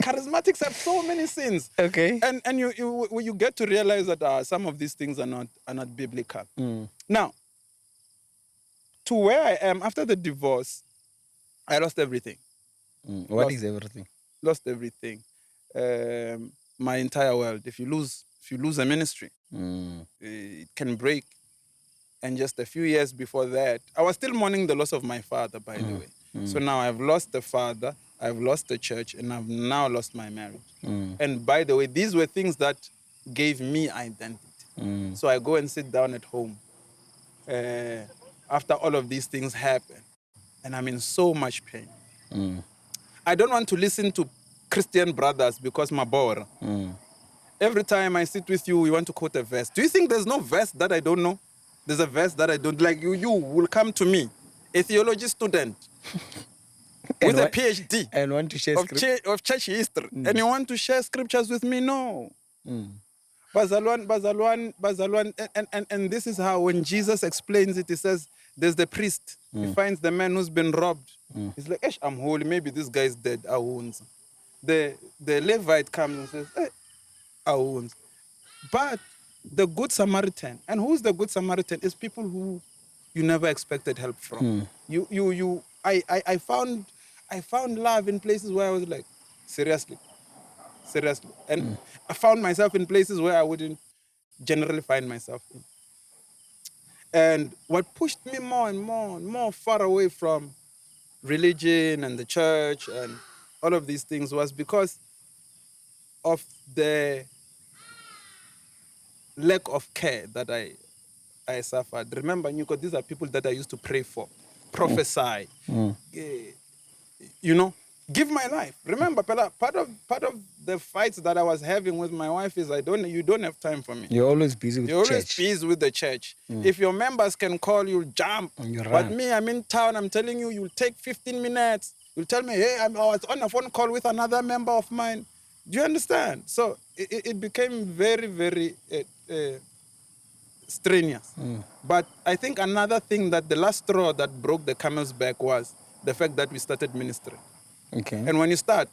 Charismatics have so many sins. Okay. And you get to realize that some of these things are not biblical. Now, to where I am after the divorce, I lost everything. What is everything? Lost everything. My entire world. If you lose a ministry, it can break. And just a few years before that, I was still mourning the loss of my father, by the way. So now I've lost the father, I've lost the church, and I've now lost my marriage. And by the way, these were things that gave me identity. So I go and sit down at home after all of these things happen, and I'm in so much pain. I don't want to listen to Christian brothers because mabora. Every time I sit with you, we want to quote a verse. Do you think there's no verse that I don't know? There's a verse that I don't like. You will come to me, a theology student with a PhD and want to share of church history, and you want to share scriptures with me? No. Bazalwan, and this is how when Jesus explains it, he says, there's the priest. He finds the man who's been robbed. He's like, Esh, I'm holy. Maybe this guy's dead. The Levite comes and says, hey, Awunz. But the Good Samaritan, and who's the Good Samaritan? Is people who you never expected help from. I found love in places where I was like, seriously. And I found myself in places where I wouldn't generally find myself in. And what pushed me more and more far away from religion and the church and all of these things was because of the lack of care that I suffered. Remember, Nyuko, these are people that I used to pray for, prophesy, give my life. Remember, part of the fights that I was having with my wife is you don't have time for me. You're always busy with You're church. always busy with the church. If your members can call, you'll jump. But me, I'm in town, I'm telling you, you'll take 15 minutes. You'll tell me, hey, I was on a phone call with another member of mine. Do you understand? So it became very, very strenuous. But I think another thing that the last straw that broke the camel's back was the fact that we started ministry. Okay. And when you start,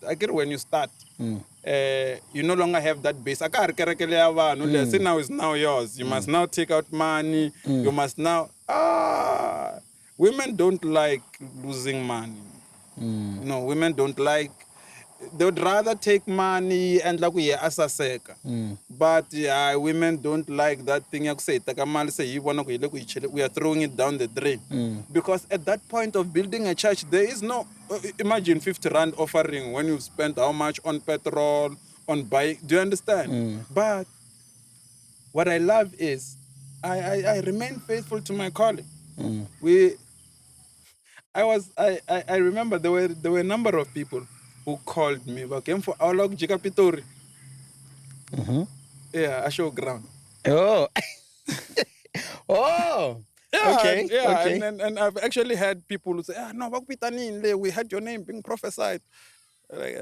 you no longer have that base. Sin now is now yours. You must now take out money. You must now... women don't like losing money. No, women don't like... They would rather take money and like we asaseka. But yeah, women don't like that thing. We are throwing it down the drain. Because at that point of building a church, there is no... imagine 50 Rand offering when you spent how much on petrol, on bike. Do you understand? But what I love is I remain faithful to my calling. I remember there were a number of people who called me, but came for our log Jikapitori. Yeah, a show ground. Oh. Oh. Yeah, okay. Yeah, okay. And I've actually had people who say, no, we had your name being prophesied. Like,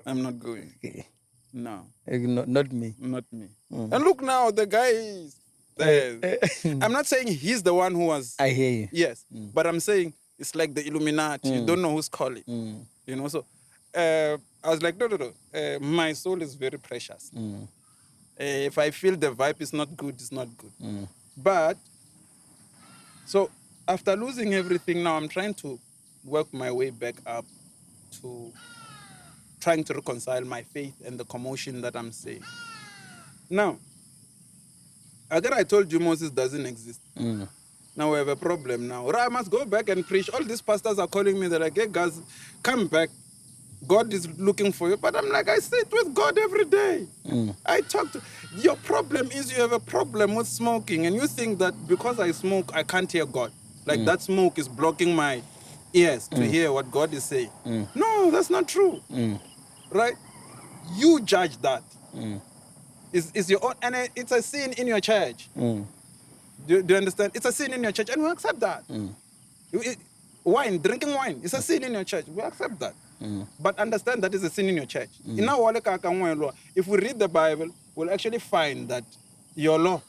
I'm not going. Okay. No. Not me. Not me. And look now, the guy is there. I'm not saying he's the one who was... I hear you. Yes, but I'm saying it's like the Illuminati. You don't know who's calling. You know, so I was like, no. My soul is very precious. If I feel the vibe is not good, it's not good. But, so after losing everything now, I'm trying to work my way back up to trying to reconcile my faith and the commotion that I'm seeing. Now, again, I told you Moses doesn't exist. Now we have a problem now. I must go back and preach. All these pastors are calling me. They're like, hey, guys, come back. God is looking for you. But I'm like, I sit with God every day. I talk to... Your problem is you have a problem with smoking. And you think that because I smoke, I can't hear God. Like that smoke is blocking my ears to hear what God is saying. No, that's not true. Right? You judge that. It's your own... And it's a sin in your church. Do you understand? It's a sin in your church, and we accept that. Drinking wine, it's a sin in your church. We accept that. But understand that it's a sin in your church. If we read the Bible, we'll actually find that your law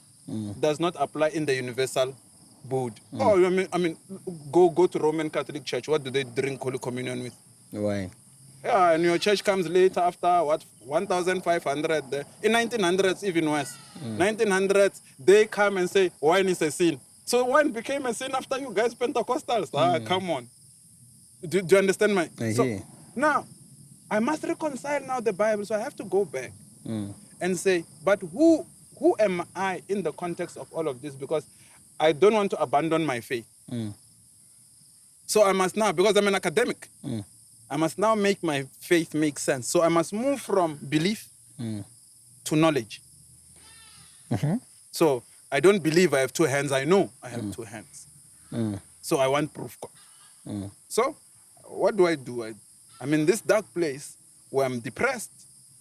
does not apply in the universal board. Oh, I mean, go to Roman Catholic Church. What do they drink Holy Communion with? Wine. Yeah, and your church comes later after, 1,500. In 1900s, even worse. 1900s, they come and say, wine is a sin. So wine became a sin after you guys Pentecostals. Come on. Do you understand my... So, now, I must reconcile now the Bible, so I have to go back and say, but who am I in the context of all of this? Because I don't want to abandon my faith. So I must now, because I'm an academic, I must now make my faith make sense. So I must move from belief to knowledge. So I don't believe I have two hands. I know I have two hands. So I want proof. So what do? I'm in this dark place where I'm depressed,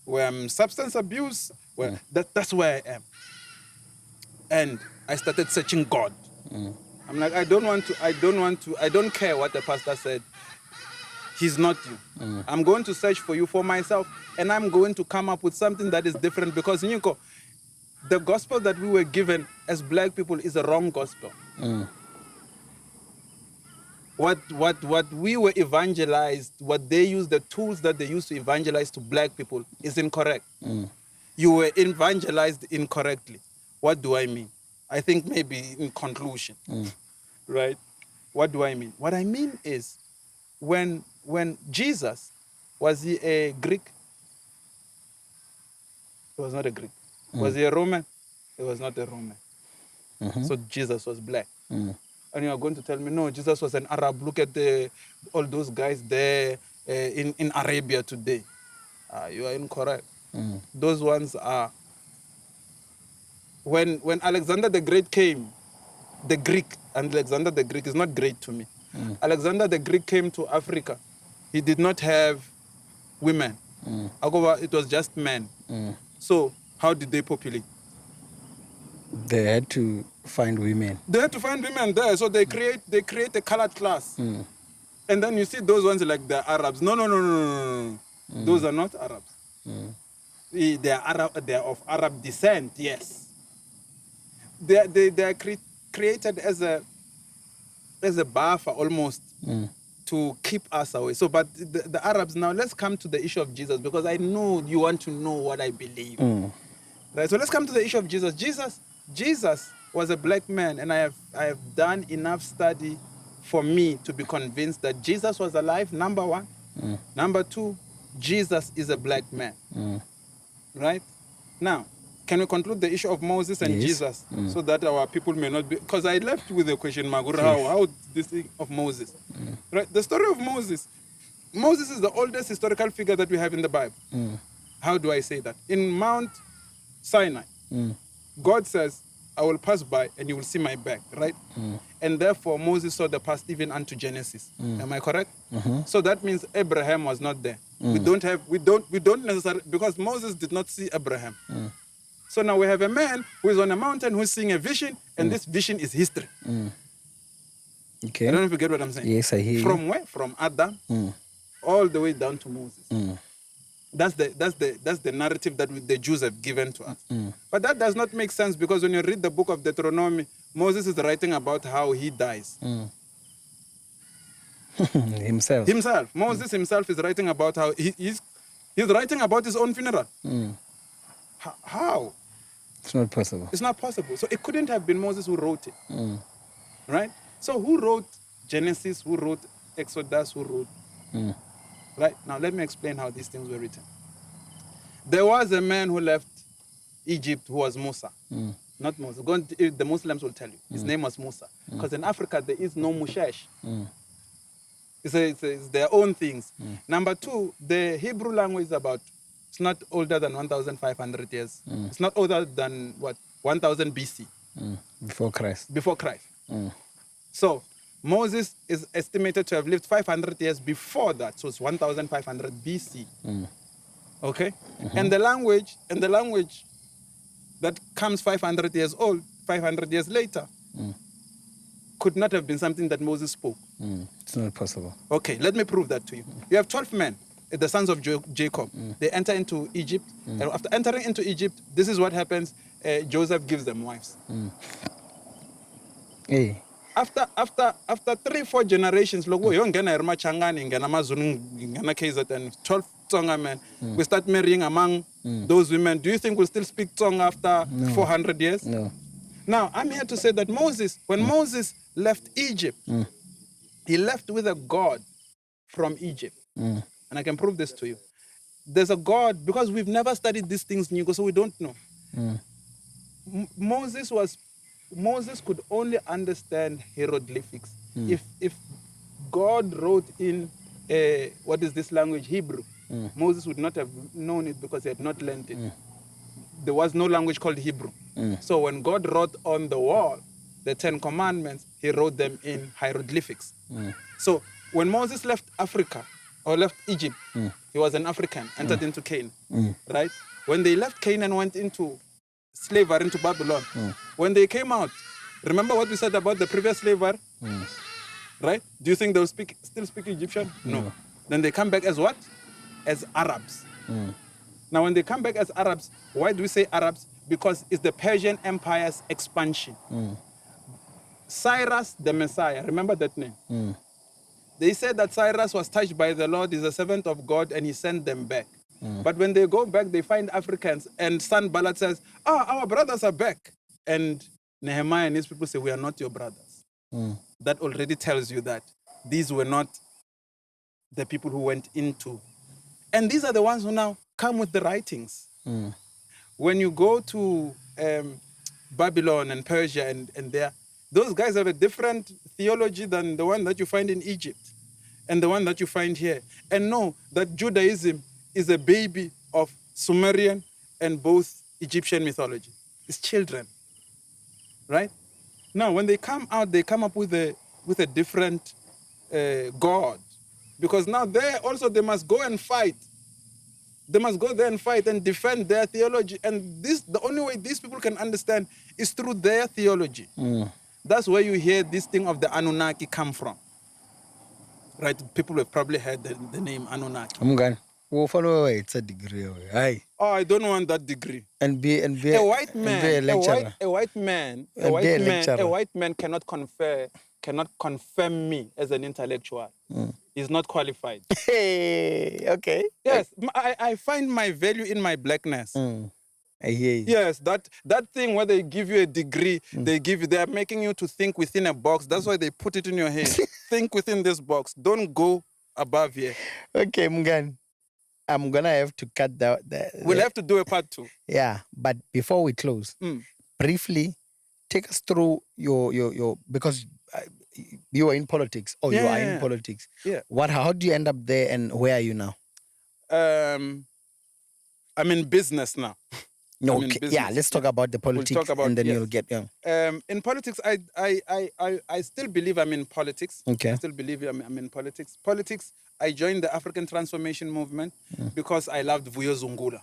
where I'm substance abuse, where that's where I am. And I started searching God. I'm like, I don't care what the pastor said. He's not you. I'm going to search for you for myself, and I'm going to come up with something that is different, because Nyiko, the gospel that we were given as black people is a wrong gospel. What we were evangelized, what they use, the tools that they use to evangelize to black people is incorrect. You were evangelized incorrectly. What do I mean? I think maybe in conclusion, right? What do I mean? What I mean is, when Jesus, was he a Greek? He was not a Greek. Was he a Roman? He was not a Roman. So Jesus was black. And you are going to tell me, no, Jesus was an Arab. Look at all those guys there in Arabia today. You are incorrect. Those ones are... When Alexander the Great came, the Greek, and Alexander the Greek is not great to me. Alexander the Greek came to Africa. He did not have women. It was just men. So how did they populate? They had to find women. They had to find women there, so they create a colored class. And then you see those ones like the Arabs. No. Those are not Arabs. They are of Arab descent, yes. They are created as a buffer almost to keep us away. So, but the Arabs, now let's come to the issue of Jesus, because I know you want to know what I believe. Right, so let's come to the issue of Jesus. Jesus was a black man, and I have done enough study for me to be convinced that Jesus was alive, number one. Number two, Jesus is a black man. Right? Now, can we conclude the issue of Moses and Jesus, so that our people may not be... Because I left with a question, Magura, how this thing of Moses? Right? The story of Moses. Moses is the oldest historical figure that we have in the Bible. How do I say that? In Mount Sinai, God says, I will pass by and you will see my back, right? And therefore Moses saw the past even unto Genesis. Am I correct? So that means Abraham was not there. We don't necessarily, because Moses did not see Abraham. So now we have a man who is on a mountain who is seeing a vision, and this vision is history. Okay. I don't know if you get what I'm saying. Yes, I hear From where? From Adam all the way down to Moses. That's the narrative that the Jews have given to us. But that does not make sense, because when you read the book of Deuteronomy, Moses is writing about how he dies. Himself. Moses himself is writing about how he's writing about his own funeral. How? It's not possible. It's not possible. So it couldn't have been Moses who wrote it. Right? So who wrote Genesis? Who wrote Exodus? Who wrote... Right? Now let me explain how these things were written. There was a man who left Egypt who was Musa. Not Moses. The Muslims will tell you. His name was Musa. Because in Africa there is no Mushesh. It's their own things. Number two, the Hebrew language is it's not older than 1,500 years. It's not older than, 1,000 BC. Before Christ. Before Christ. So Moses is estimated to have lived 500 years before that. So it's 1,500 BC. Okay? And the language that comes 500 years old, 500 years later, could not have been something that Moses spoke. It's not possible. Okay, let me prove that to you. You have 12 men, the sons of Jacob. They enter into Egypt. And after entering into Egypt, this is what happens. Joseph gives them wives. Hey. After 3-4 generations, logo yongena irma changani ngena mazulu ngena KZN 12 Tsonga men. We start marrying among those women. Do you think we'll still speak Tsonga after 400 years? No. Now, I'm here to say that when Moses left Egypt, he left with a God from Egypt. And I can prove this to you. There's a God, because we've never studied these things, so we don't know. Moses could only understand hieroglyphics if God wrote in what is this language, Hebrew. Moses would not have known it because he had not learned it. There was no language called Hebrew. So when God wrote on the wall the 10 Commandments, he wrote them in hieroglyphics. So when Moses left Africa, or left Egypt. He was an African, entered into Canaan, right? When they left Canaan, went into slavery into Babylon. When they came out, remember what we said about the previous slavery, right? Do you think they'll still speak Egyptian? No. Then they come back as what? As Arabs. Now, when they come back as Arabs, why do we say Arabs? Because it's the Persian Empire's expansion. Cyrus the Messiah, remember that name? They said that Cyrus was touched by the Lord, is a servant of God, and he sent them back. But when they go back, they find Africans, and Sanballat says, our brothers are back. And Nehemiah and his people say, we are not your brothers. That already tells you that these were not the people who went into. And these are the ones who now come with the writings. When you go to Babylon and Persia and there, those guys have a different theology than the one that you find in Egypt and the one that you find here. And know that Judaism is a baby of Sumerian and both Egyptian mythology. It's children, right? Now, when they come out, they come up with a different God. Because now they must go and fight. They must go there and fight and defend their theology. And the only way these people can understand is through their theology. That's where you hear this thing of the Anunnaki come from. Right? People have probably heard the name Anunnaki. I'm going. Well, follow it's a degree. Aye. Oh, I don't want that degree. And be a white man, a white man cannot confirm me as an intellectual. He's not qualified. Hey, okay. Yes, I find my value in my blackness. I hear you. Yes, that thing where they give you a degree, they are making you to think within a box. That's why they put it in your head. Think within this box. Don't go above here. Okay, Mgan. I'm gonna have to cut We'll have to do a part 2. Yeah, but before we close, briefly take us through your because you are in politics, or you are in politics. Yeah. How do you end up there, and where are you now? I'm in business now. No, okay. Yeah, let's talk about the politics, and then you'll get in politics, I still believe I'm in politics. Okay. I still believe I'm in politics. Politics, I joined the African Transformation Movement because I loved Vuyo Zungula.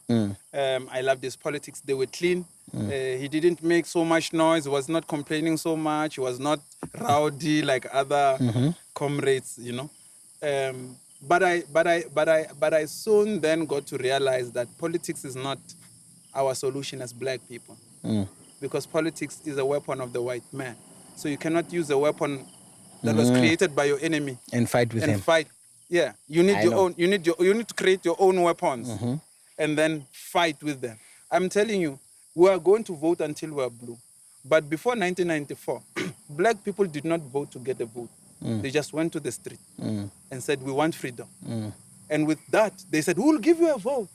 I loved his politics. They were clean. He didn't make so much noise. He was not complaining so much. He was not rowdy like other comrades, you know. But I soon then got to realize that politics is not our solution as black people, because politics is a weapon of the white man. So you cannot use a weapon that was created by your enemy and fight with him. Yeah, you need your own. You need to create your own weapons and then fight with them. I'm telling you, we are going to vote until we are blue. But before 1994, black people did not vote to get a vote. They just went to the street and said, we want freedom. And with that, they said, who will give you a vote?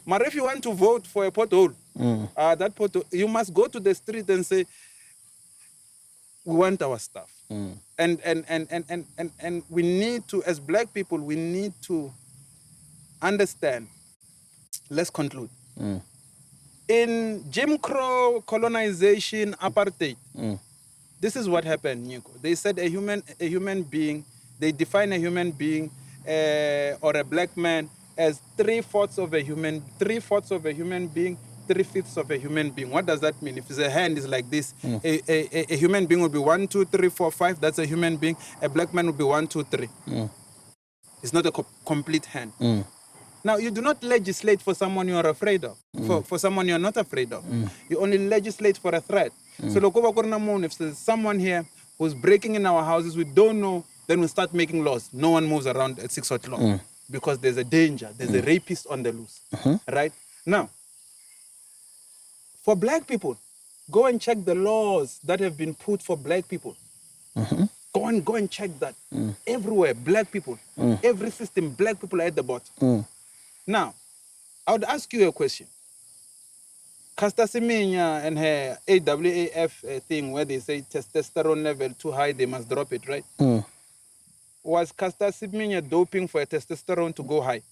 But if you want to vote for a pothole, that pothole, you must go to the street and say, we want our stuff. And we need to, as black people, we need to understand. Let's conclude. In Jim Crow, colonization, apartheid, this is what happened, Nico. They said a human being, they define a human being or a black man as 3/4 of a human being, 3/5 of a human being. What does that mean? If a hand is like this, a human being would be 1, 2, 3, 4, 5. That's a human being. A black man would be 1, 2, 3. It's not a complete hand. Now, you do not legislate for someone you are afraid of, for someone you are not afraid of. You only legislate for a threat. So, if there's someone here who's breaking in our houses, we don't know, then we start making laws. No one moves around at 6 o'clock because there's a danger. There's a rapist on the loose. Right? Now, for black people, go and check the laws that have been put for black people. Go and check that. Everywhere, black people. Every system, black people are at the bottom. Now, I would ask you a question. Caster Semenya and her AWAF thing where they say testosterone level too high, they must drop it, right? Was Caster Semenya doping for a testosterone to go high?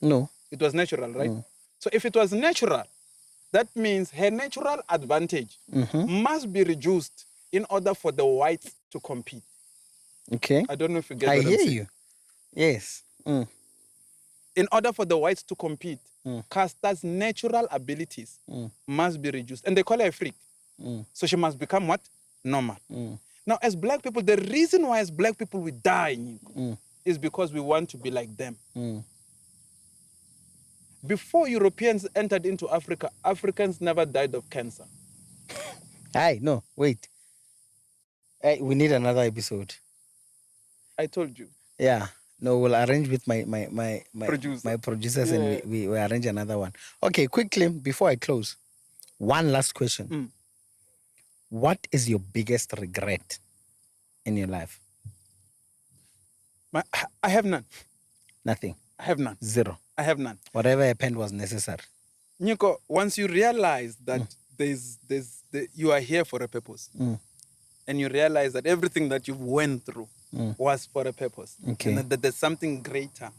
No. It was natural, right? So if it was natural, that means her natural advantage must be reduced in order for the whites to compete. Okay. I don't know if you get I what I'm hear saying. you. Yes. in order for the whites to compete, Casta's natural abilities must be reduced. And they call her a freak. So she must become what? Normal. Now, as black people, the reason why as black people we die is because we want to be like them. Before Europeans entered into Africa, Africans never died of cancer. No, wait. We need another episode. I told you. Yeah. No, we'll arrange with my Producer. producers and we arrange another one. Okay, quickly, before I close, one last question. What is your biggest regret in your life? I have none. Nothing. I have none. Zero. I have none. Whatever happened was necessary. Nico, once you realize that you are here for a purpose, and you realize that everything that you went through was for a purpose, Okay. and that there's something greater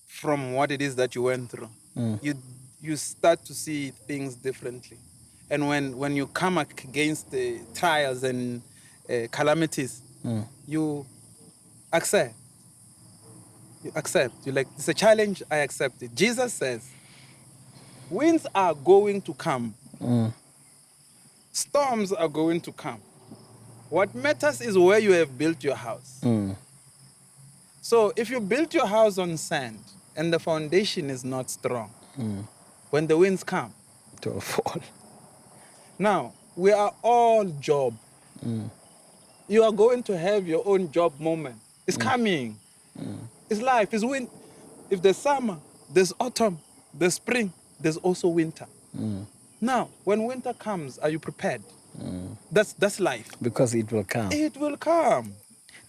from what it is that you went through, you start to see things differently. And when you come against the trials and calamities, you accept. You accept. You're like, it's a challenge, I accept it. Jesus says, winds are going to come. Storms are going to come. What matters is where you have built your house. So if you built your house on sand and the foundation is not strong, when the winds come, it will fall. Now, we are all Job. You are going to have your own Job moment. It's coming. It's life. It's winter. If there's summer, there's autumn, there's spring, there's also winter. Now, when winter comes, are you prepared? That's life. Because it will come. It will come.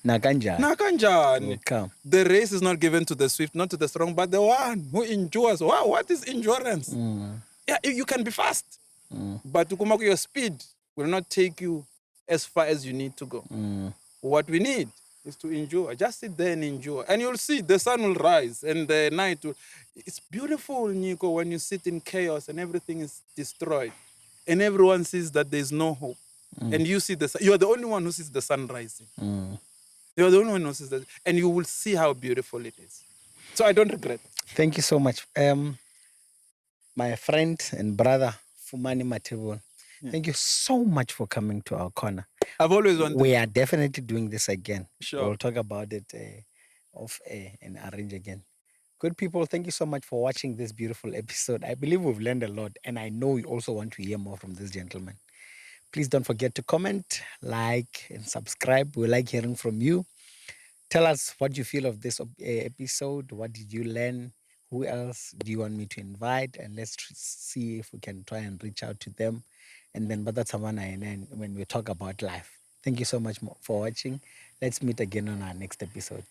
Nakanja. Nakanjani. It will come. The race is not given to the swift, not to the strong, but the one who endures. Wow, what is endurance? Yeah, you can be fast, but your speed will not take you as far as you need to go. What we need is to endure. Just sit there and endure. And you'll see the sun will rise and the night will... It's beautiful, Nico, when you sit in chaos and everything is destroyed and everyone sees that there's no hope. And you see the sun. You're the only one who sees the sun rising. You're the only one who sees that. And you will see how beautiful it is. So I don't regret. Thank you so much. My friend and brother, Fumani Preacher, thank you so much for coming to our corner. I've always wanted... We are definitely doing this again. Sure. We'll talk about it off air and arrange again. Good people, thank you so much for watching this beautiful episode. I believe we've learned a lot, and I know you also want to hear more from this gentleman. Please don't forget to comment, like, and subscribe. We like hearing from you. Tell us what you feel of this episode. What did you learn? Who else do you want me to invite? And let's see if we can try and reach out to them. And then when we talk about life. Thank you so much for watching. Let's meet again on our next episode.